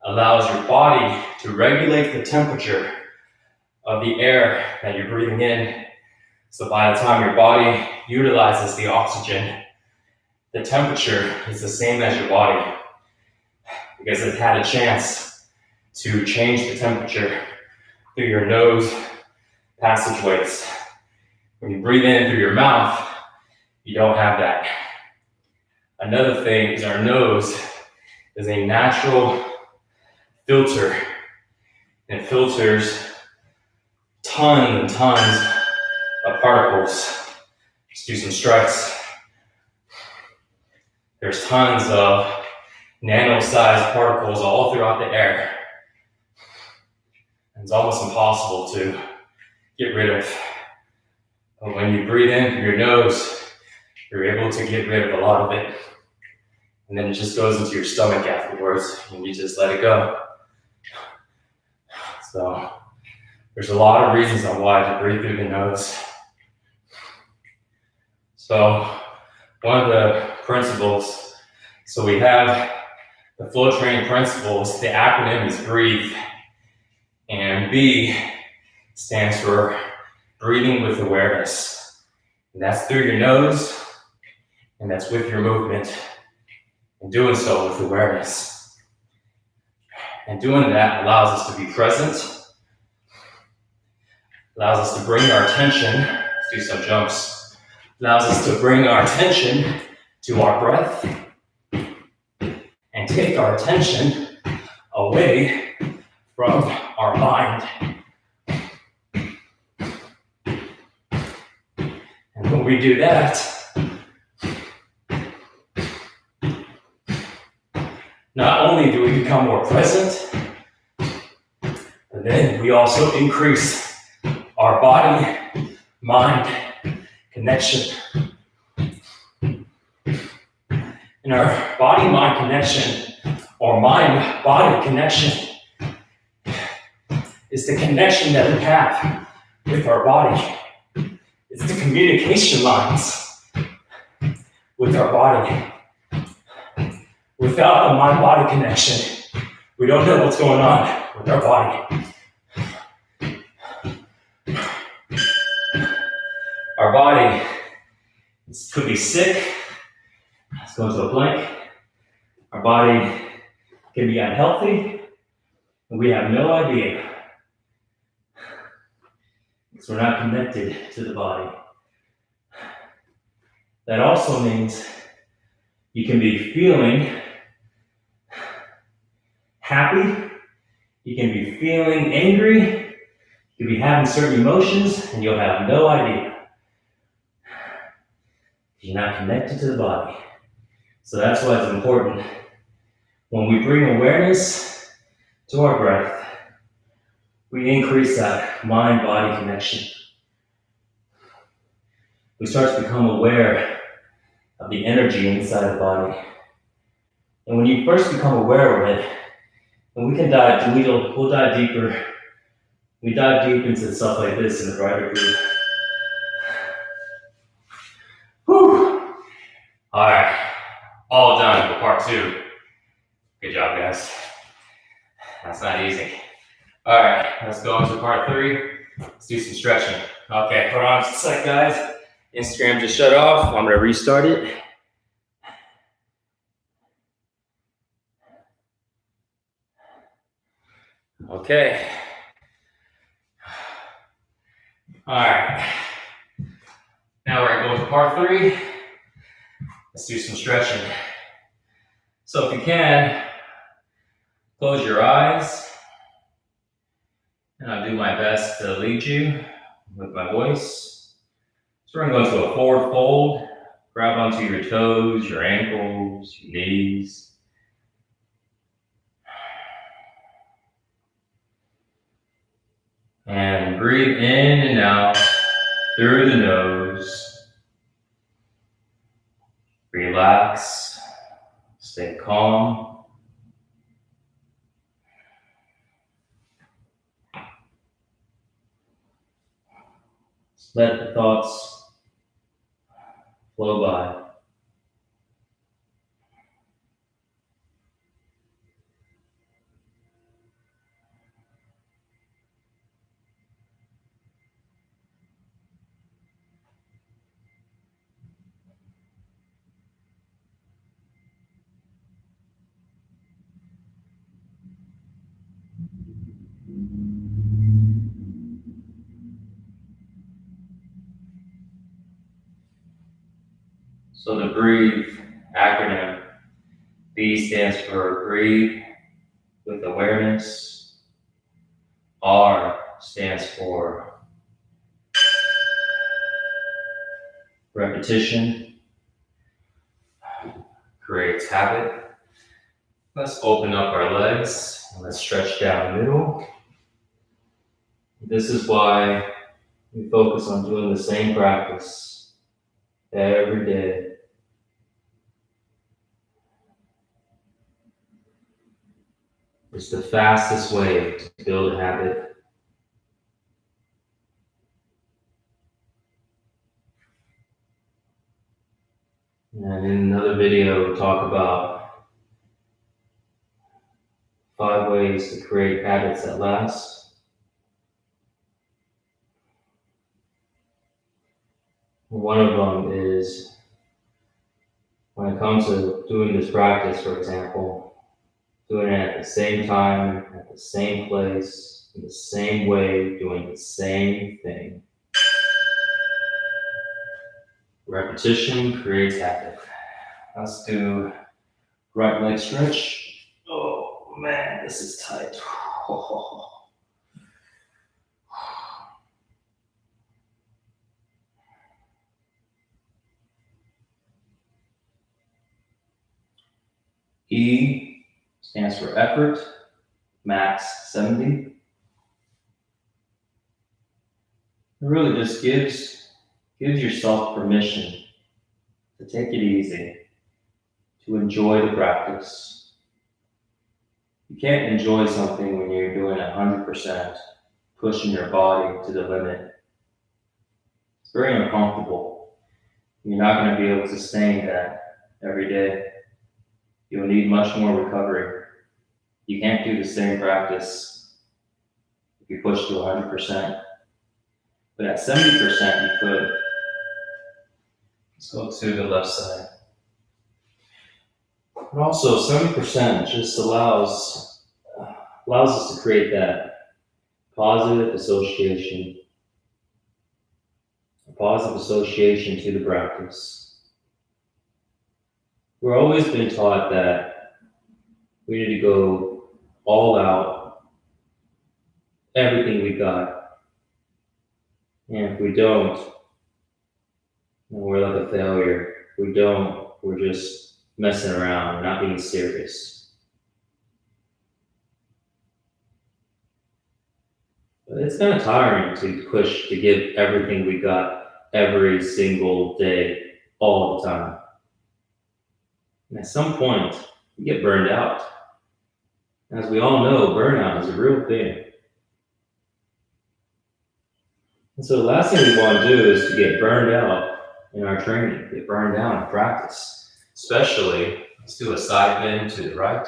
allows your body to regulate the temperature of the air that you're breathing in. So by the time your body utilizes the oxygen, the temperature is the same as your body because it had a chance to change the temperature through your nose passageways. When you breathe in through your mouth, you don't have that. Another thing is our nose is a natural filter, and it filters tons and tons of particles. Just do some strides. There's tons of nano-sized particles all throughout the air. And it's almost impossible to get rid of. But when you breathe in through your nose, you're able to get rid of a lot of it. And then it just goes into your stomach afterwards, and you just let it go. So there's a lot of reasons on why to breathe through the nose. So one of the principles, so we have the flow training principles, the acronym is BREATHE, and B stands for breathing with awareness. And that's through your nose, and that's with your movement, and doing so with awareness. And doing that allows us to be present, allows us to bring our attention, let's do some jumps, allows us to bring our attention to our breath and take our attention away from our mind. And when we do that, not only do we become more present, but then we also increase our body-mind connection. And our body-mind connection, or mind-body connection, is the connection that we have with our body. It's the communication lines with our body. Without the mind-body connection, we don't know what's going on with our body. Our body could be sick. Let's go into a blank. Our body can be unhealthy, and we have no idea because we're not connected to the body. That also means you can be feeling happy, you can be feeling angry, you can be having certain emotions, and you'll have no idea. You're not connected to the body. So that's why it's important. When we bring awareness to our breath, we increase that mind-body connection. We start to become aware of the energy inside the body. And when you first become aware of it, and we'll dive deeper. We dive deep into stuff like this in the private group. Whew. All right, all done for part 2. Good job, guys. That's not easy. All right, let's go into part 3. Let's do some stretching. Okay, hold on just a sec, guys. Instagram just shut off. I'm gonna restart it. Okay. All right. Now we're gonna go to part 3. Let's do some stretching. So if you can, close your eyes. And I'll do my best to lead you with my voice. So we're gonna go into a forward fold. Grab onto your toes, your ankles, your knees. And breathe in and out through the nose. Relax, stay calm. Just let the thoughts flow by. So the breathe acronym, B stands for breathe with awareness. R stands for repetition, creates habit. Let's open up our legs and let's stretch down the middle. This is why we focus on doing the same practice every day. It's the fastest way to build a habit. And in another video, we'll talk about 5 ways to create habits that last. One of them is when it comes to doing this practice, for example, doing it at the same time, at the same place, in the same way, doing the same thing. Repetition creates habit. Let's do right leg stretch. Oh man, this is tight. E stands for effort, max 70. It really just gives yourself permission to take it easy, to enjoy the practice. You can't enjoy something when you're doing 100%, pushing your body to the limit. It's very uncomfortable. You're not going to be able to sustain that every day. You'll need much more recovery. You can't do the same practice if you push to 100%. But at 70%, you could. Let's go to the left side. But also, 70% just allows us to create that positive association. A positive association to the practice. We're always been taught that we need to go all out, everything we got. And if we don't, then we're like a failure. If we don't, we're just messing around, we're not being serious. But it's kind of tiring to push to give everything we got every single day, all the time. And at some point, you get burned out. As we all know, burnout is a real thing. And so the last thing we want to do is to get burned out in our training, get burned out in practice. Especially, let's do a side bend to the right.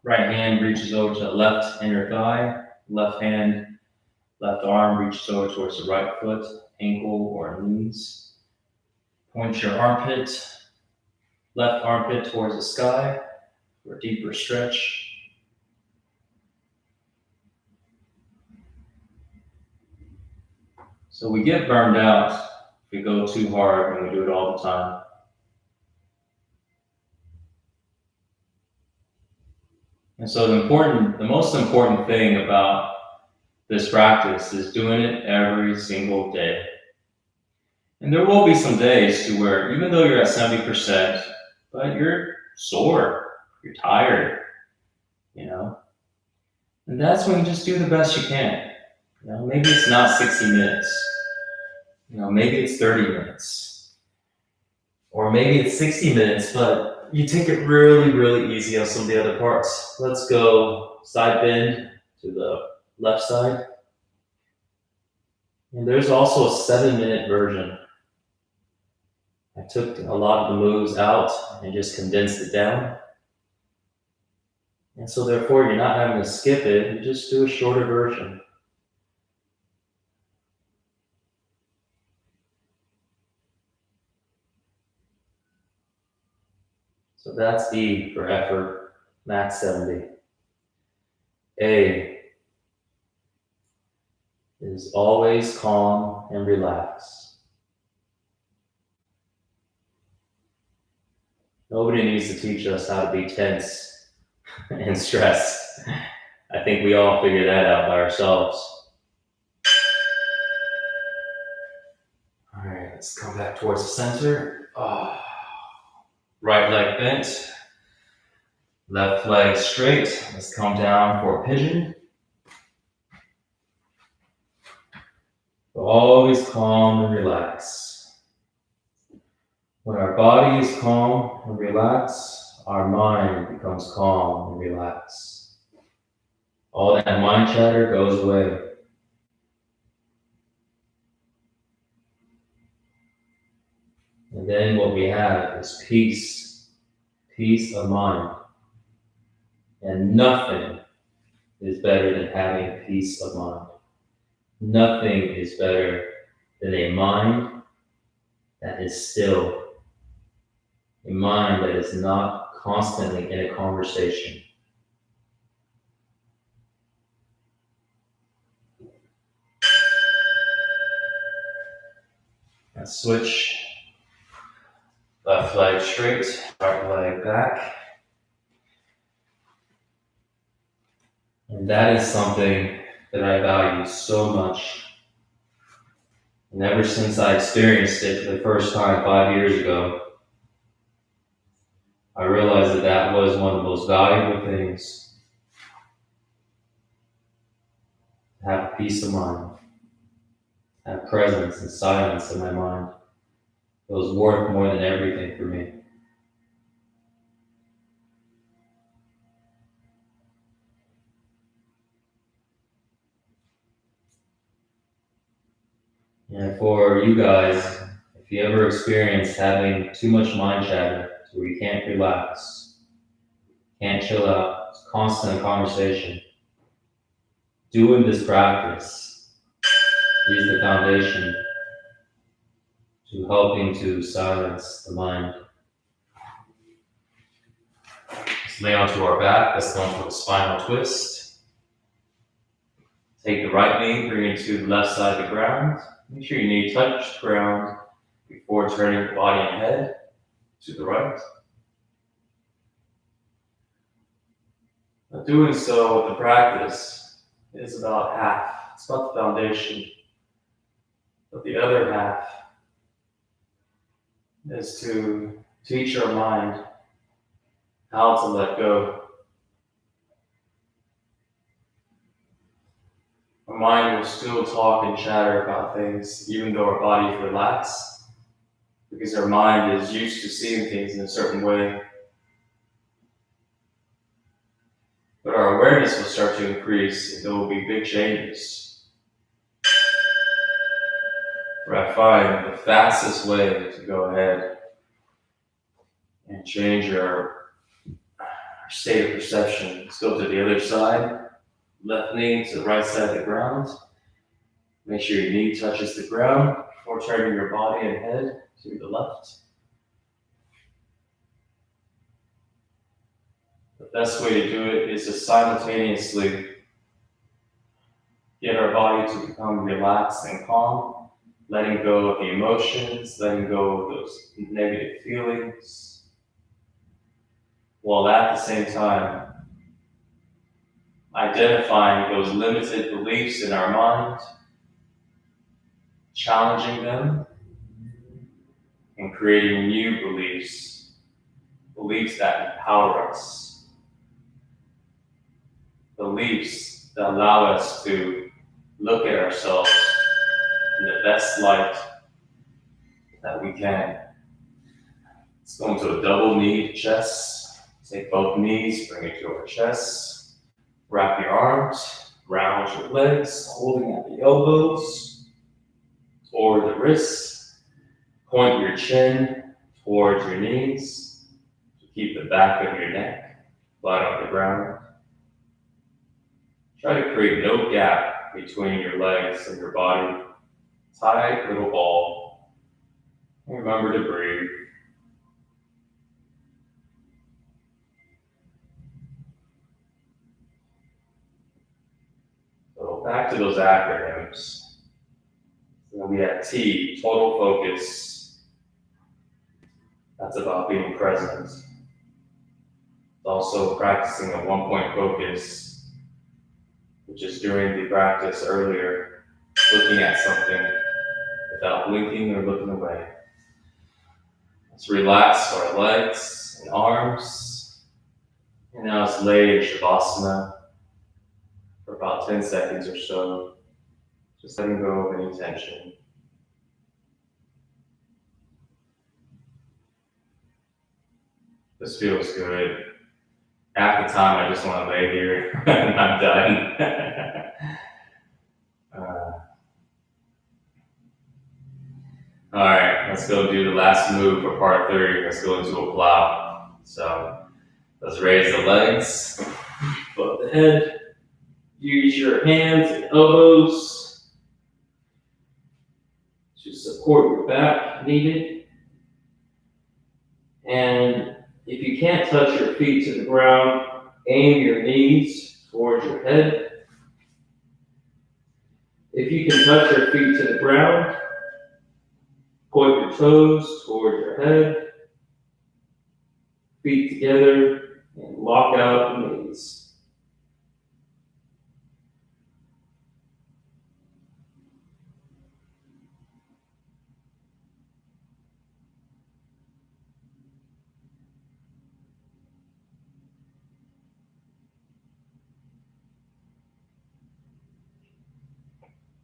Right hand reaches over to the left inner thigh. Left hand, left arm reaches over towards the right foot, ankle, or knees. Point your armpit, left armpit towards the sky for a deeper stretch. So we get burned out if we go too hard and we do it all the time. And so the most important thing about this practice is doing it every single day. And there will be some days to where even though you're at 70%, but you're sore, you're tired, And that's when you just do the best you can. Maybe it's not 60 minutes. Maybe it's 30 minutes. Or maybe it's 60 minutes, but you take it really, really easy on some of the other parts. Let's go side bend to the left side. And there's also a 7-minute version. I took a lot of the moves out and just condensed it down. And so therefore, you're not having to skip it, you just do a shorter version. So that's E for effort, max 70. A is always calm and relaxed. Nobody needs to teach us how to be tense and stressed. I think we all figure that out by ourselves. All right, let's come back towards the center. Right leg bent, left leg straight. Let's come down for a pigeon. But always calm and relaxed. When our body is calm and relaxed, our mind becomes calm and relaxed. All that mind chatter goes away. And then what we have is peace of mind. And nothing is better than having peace of mind. Nothing is better than a mind that is still, a mind that is not constantly in a conversation. And switch, left leg straight, right leg back. And that is something that I value so much. And ever since I experienced it for the first time 5 years ago, I realized that that was one of the most valuable things. To have peace of mind, have presence and silence in my mind. It was worth more than everything for me. And for you guys, if you ever experience having too much mind chatter where you can't relax, can't chill out, it's constant conversation, doing this practice is the foundation to helping to silence the mind. Let's lay onto our back. Let's go into a spinal twist. Take the right knee, bring it to the left side of the ground. Make sure your knee touches the ground before turning the body and head to the right. But doing so with the practice is about half. It's about the foundation. But the other half is to teach our mind how to let go. Our mind will still talk and chatter about things, even though our bodies relax, because our mind is used to seeing things in a certain way. But our awareness will start to increase, and there will be big changes. Where I find the fastest way to go ahead and change our state of perception. Let's go to the other side. Left knee to the right side of the ground. Make sure your knee touches the ground before turning your body and head to the left. The best way to do it is to simultaneously get our body to become relaxed and calm, letting go of the emotions, letting go of those negative feelings, while at the same time identifying those limited beliefs in our mind, challenging them, and creating new beliefs, beliefs that empower us, beliefs that allow us to look at ourselves in the best light that we can. Let's go into a double knee chest. Take both knees, bring it to our chest. Wrap your arms around your legs, holding at the elbows or the wrists. Point your chin towards your knees to keep the back of your neck flat on the ground. Try to create no gap between your legs and your body. Tight little ball. And remember to breathe. So back to those acronyms. So we have T, total focus. That's about being present. It's also practicing a 1-point focus, which is during the practice earlier, looking at something without blinking or looking away. Let's relax our legs and arms. And now let's lay in Shavasana for about 10 seconds or so, just letting go of any tension. This feels good. Half the time I just want to lay here and I'm done. All right, let's go do the last move for part 3. Let's go into a plow. So let's raise the legs above the head. Use your hands and elbows to support your back needed. And if you can't touch your feet to the ground, aim your knees towards your head. If you can touch your feet to the ground, point your toes toward your head, feet together, and lock out the knees.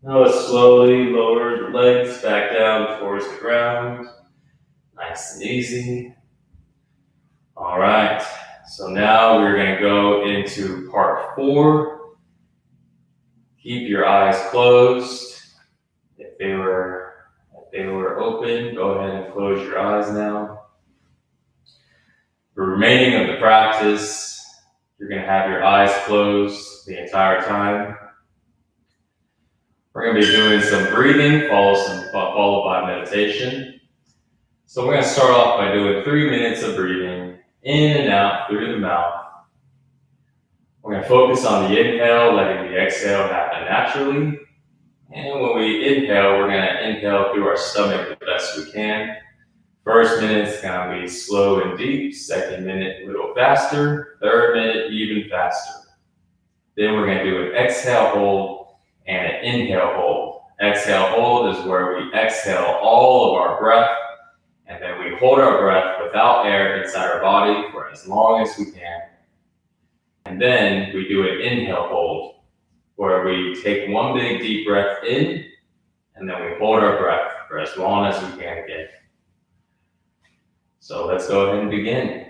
Now let's slowly lower the legs back down towards the ground. Nice and easy. All right, so now we're going to go into part 4. Keep your eyes closed. If they were open, go ahead and close your eyes now. The remaining of the practice, you're going to have your eyes closed the entire time. We're going to be doing some breathing, followed by meditation. So we're going to start off by doing 3 minutes of breathing in and out through the mouth. We're going to focus on the inhale, letting the exhale happen naturally. And when we inhale, we're going to inhale through our stomach the best we can, First minute's gonna be slow and deep. Second minute, a little faster. Third minute, even faster. Then we're gonna do an exhale hold and an inhale hold. Exhale hold is where we exhale all of our breath, and then we hold our breath without air inside our body for as long as we can. And then we do an inhale hold, where we take one big deep breath in, and then we hold our breath for as long as we can again. So let's go ahead and begin.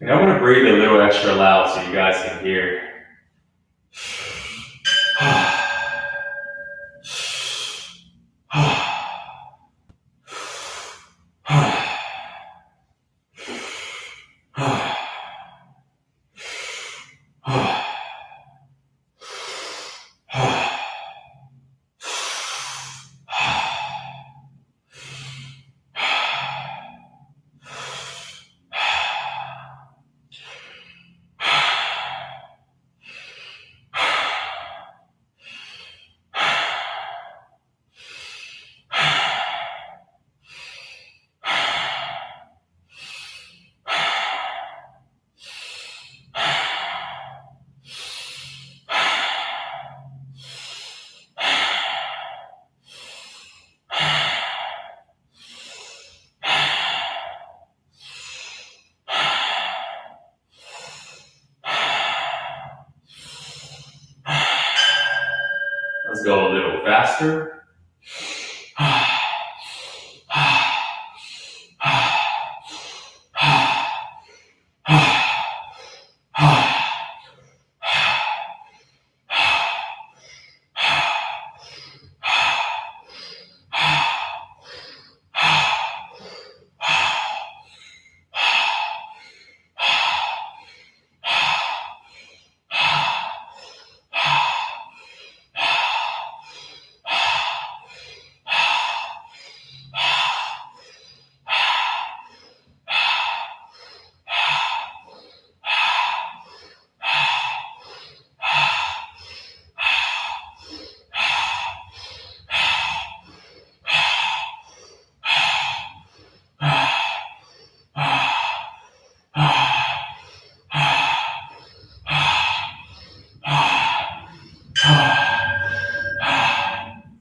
And I'm gonna breathe a little extra loud so you guys can hear. Let's go a little faster.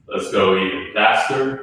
Let's go even faster.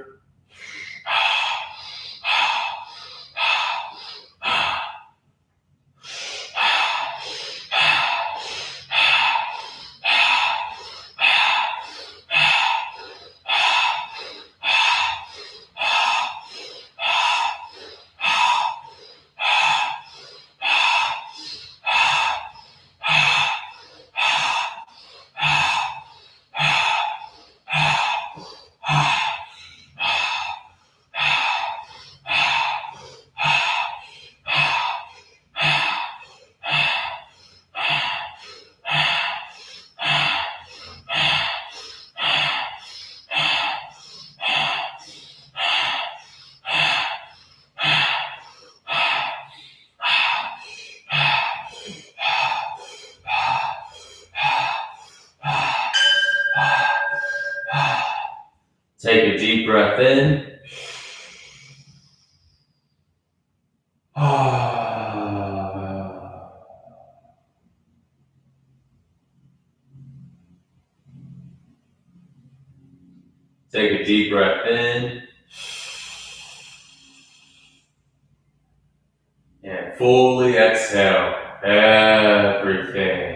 Take a deep breath in. Take a deep breath in. And fully exhale everything.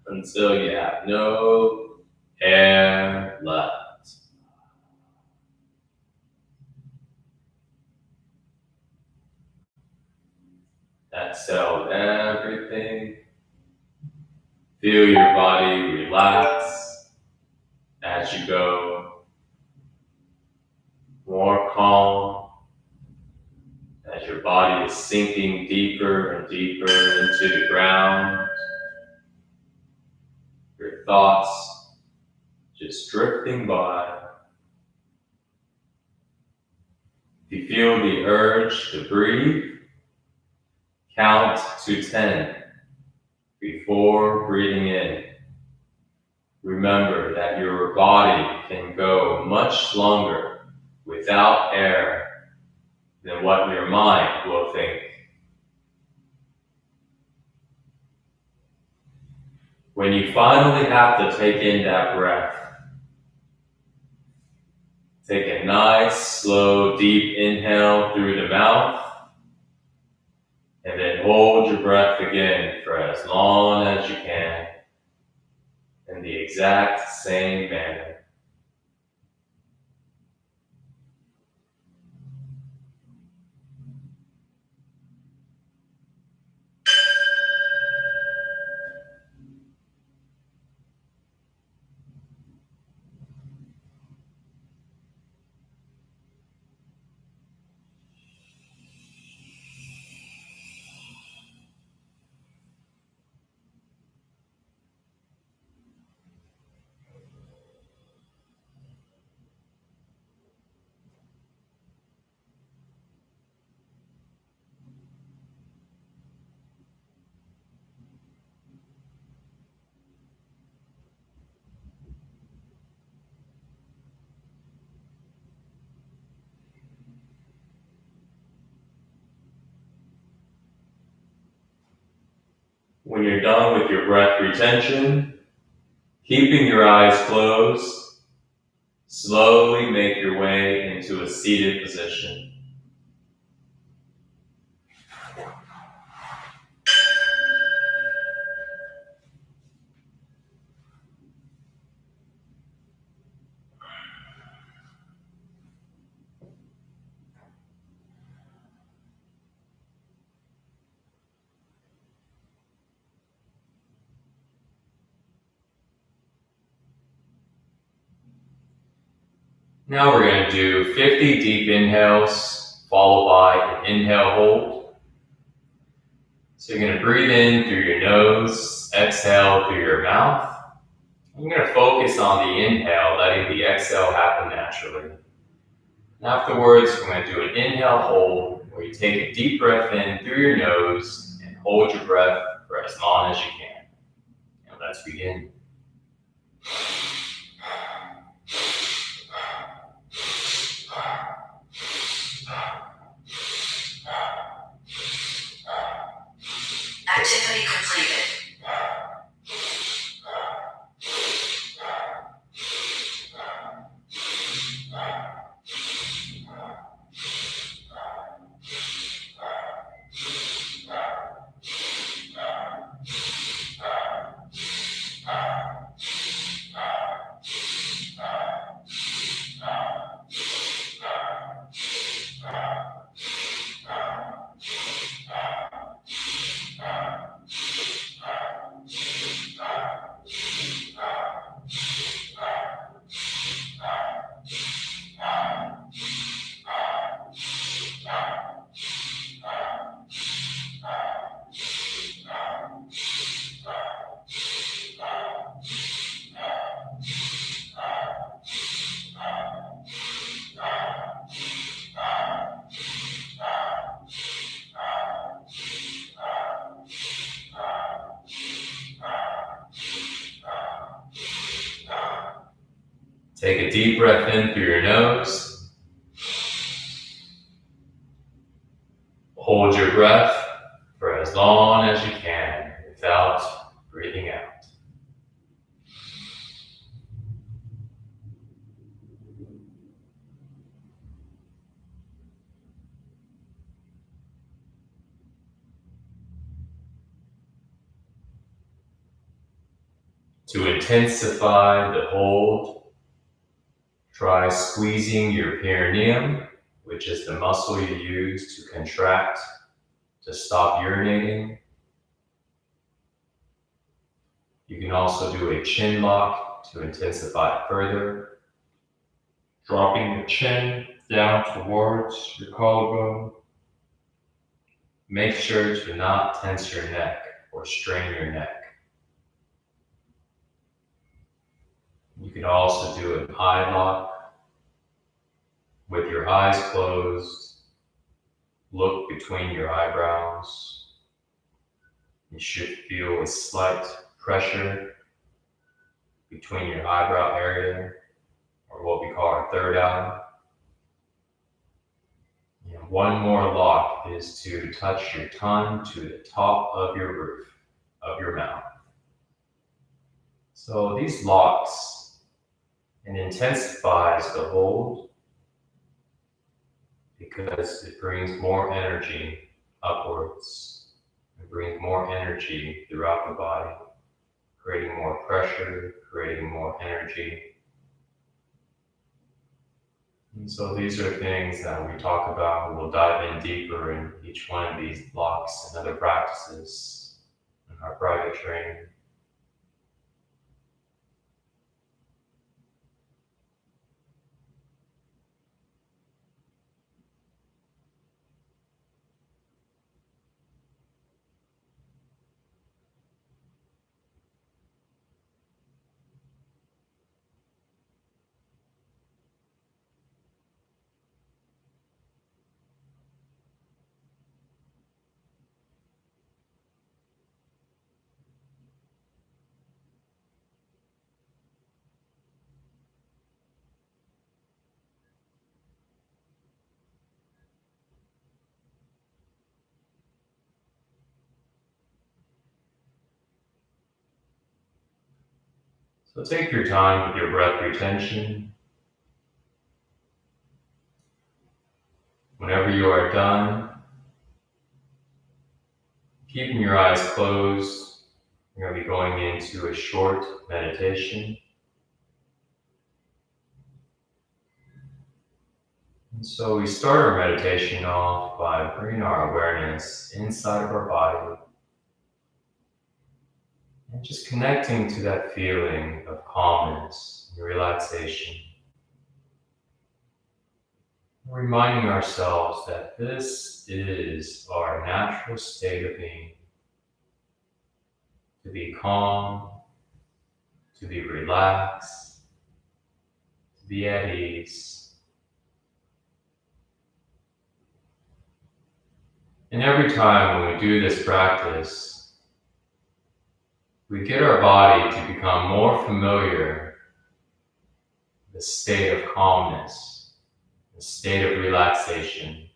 Until you have no air left. Exhale everything. Feel your body relax as you go. More calm as your body is sinking deeper and deeper into the ground. Your thoughts just drifting by. If you feel the urge to breathe, count to 10 before breathing in. Remember that your body can go much longer without air than what your mind will think. When you finally have to take in that breath, take a nice, slow, deep inhale through the mouth, and then hold your breath again for as long as you can in the exact same manner. When you're done with your breath retention, keeping your eyes closed, slowly make your way into a seated position. Now we're going to do 50 deep inhales, followed by an inhale hold. So you're going to breathe in through your nose, exhale through your mouth. I'm going to focus on the inhale, letting the exhale happen naturally. And afterwards, we're going to do an inhale hold, where you take a deep breath in through your nose and hold your breath for as long as you can. And let's begin. Activity completed. Take a deep breath in through your nose. Hold your breath for as long as you can without breathing out. To intensify the hold, try squeezing your perineum, which is the muscle you use to contract to stop urinating. You can also do a chin lock to intensify it further, dropping your chin down towards your collarbone. Make sure to not tense your neck or strain your neck. You can also do an eye lock with your eyes closed. Look between your eyebrows. You should feel a slight pressure between your eyebrow area, or what we call our third eye. And one more lock is to touch your tongue to the top of your roof of your mouth. So these locks, it intensifies the hold because it brings more energy upwards. It brings more energy throughout the body, creating more pressure, creating more energy. And so these are things that we talk about. We'll dive in deeper in each one of these blocks and other practices in our private training. So take your time with your breath retention. Whenever you are done, keeping your eyes closed, you're going to be going into a short meditation. And so we start our meditation off by bringing our awareness inside of our body and just connecting to that feeling of calmness and relaxation. Reminding ourselves that this is our natural state of being. To be calm, to be relaxed, to be at ease. And every time when we do this practice, we get our body to become more familiar with the state of calmness, the state of relaxation.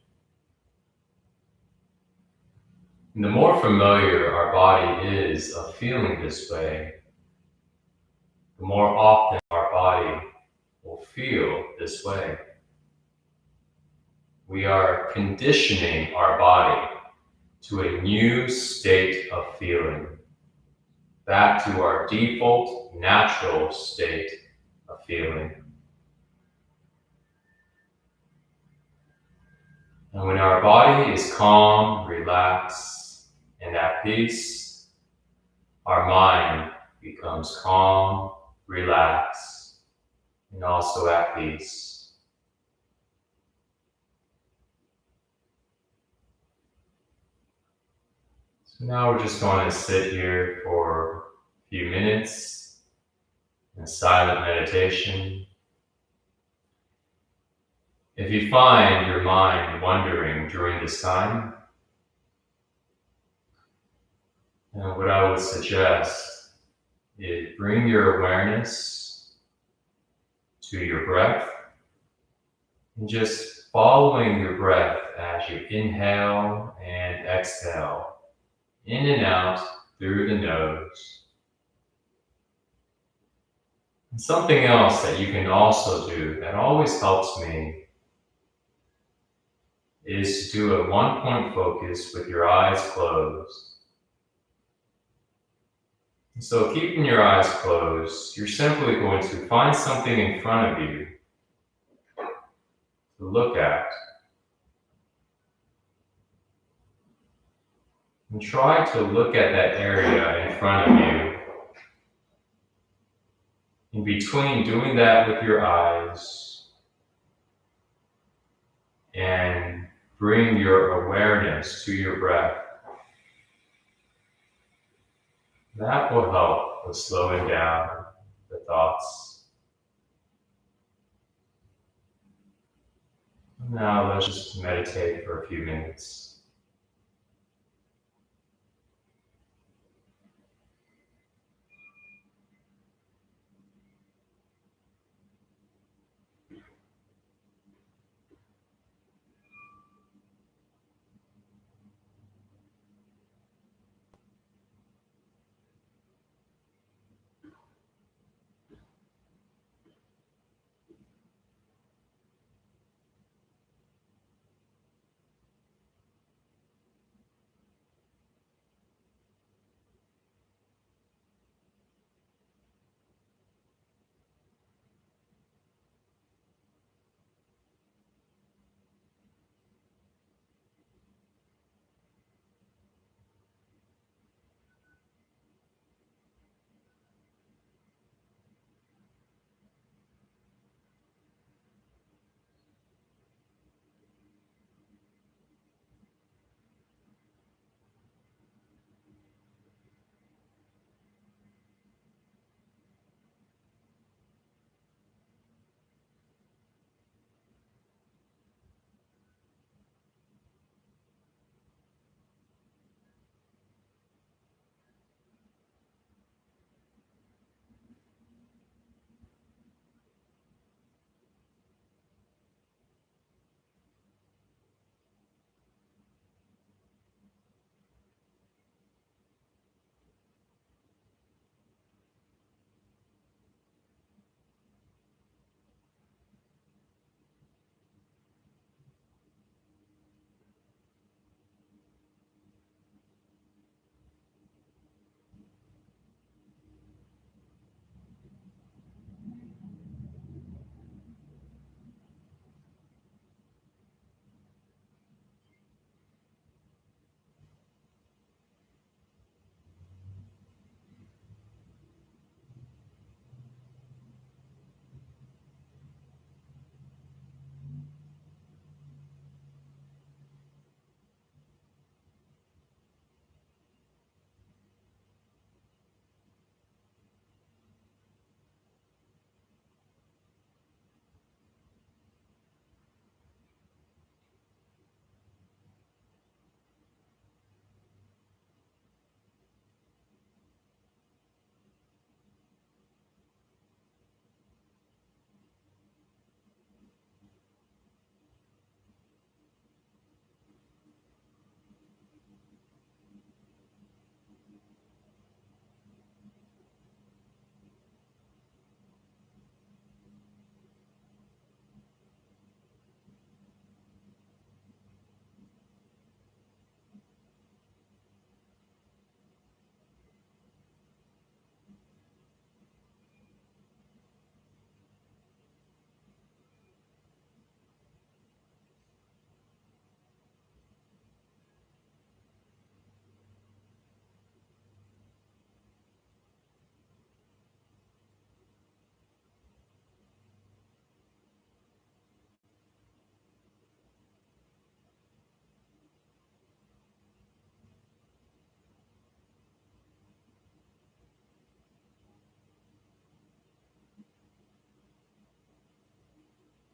And the more familiar our body is of feeling this way, the more often our body will feel this way. We are conditioning our body to a new state of feeling, back to our default, natural state of feeling. And when our body is calm, relaxed, and at peace, our mind becomes calm, relaxed, and also at peace. So now we're just going to sit here for a few minutes in silent meditation. If you find your mind wandering during this time, what I would suggest is bring your awareness to your breath and just following your breath as you inhale and exhale, in and out through the nose. And something else that you can also do that always helps me is to do a one-point focus with your eyes closed. So keeping your eyes closed, you're simply going to find something in front of you to look at. And try to look at that area in front of you. In between doing that with your eyes and bring your awareness to your breath, that will help with slowing down the thoughts. Now let's just meditate for a few minutes.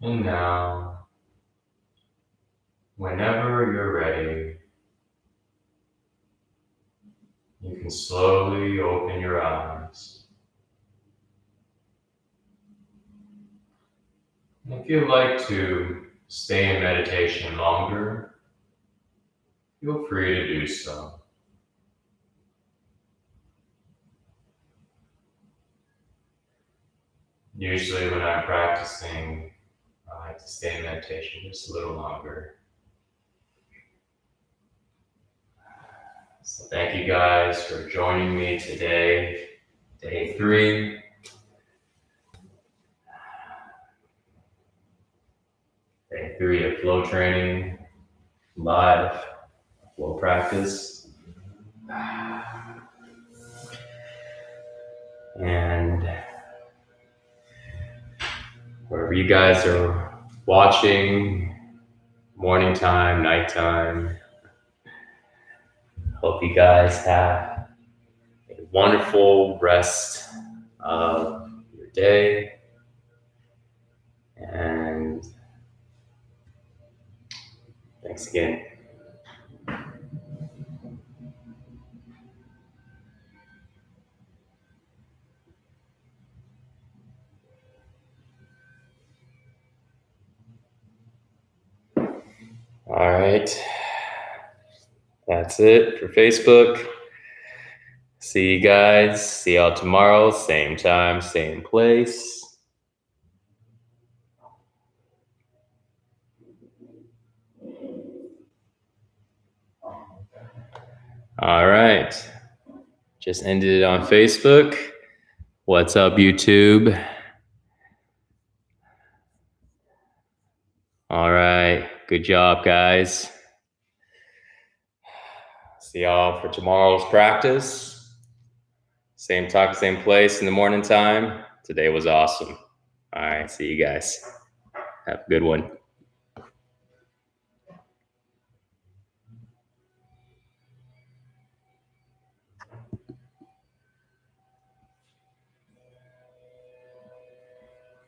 And now, whenever you're ready, you can slowly open your eyes. And if you'd like to stay in meditation longer, feel free to do so. Usually when I'm practicing, I like to stay in meditation just a little longer. So thank you guys for joining me today, day 3. Day 3 of flow training, live flow practice. And wherever you guys are watching, morning time, nighttime, hope you guys have a wonderful rest of your day. And thanks again. All right. That's it for Facebook. See you guys. See y'all tomorrow. Same time, same place. All right. Just ended it on Facebook. What's up, YouTube? All right. Good job, guys. See y'all for tomorrow's practice. Same time, same place in the morning time. Today was awesome. All right. See you guys. Have a good one.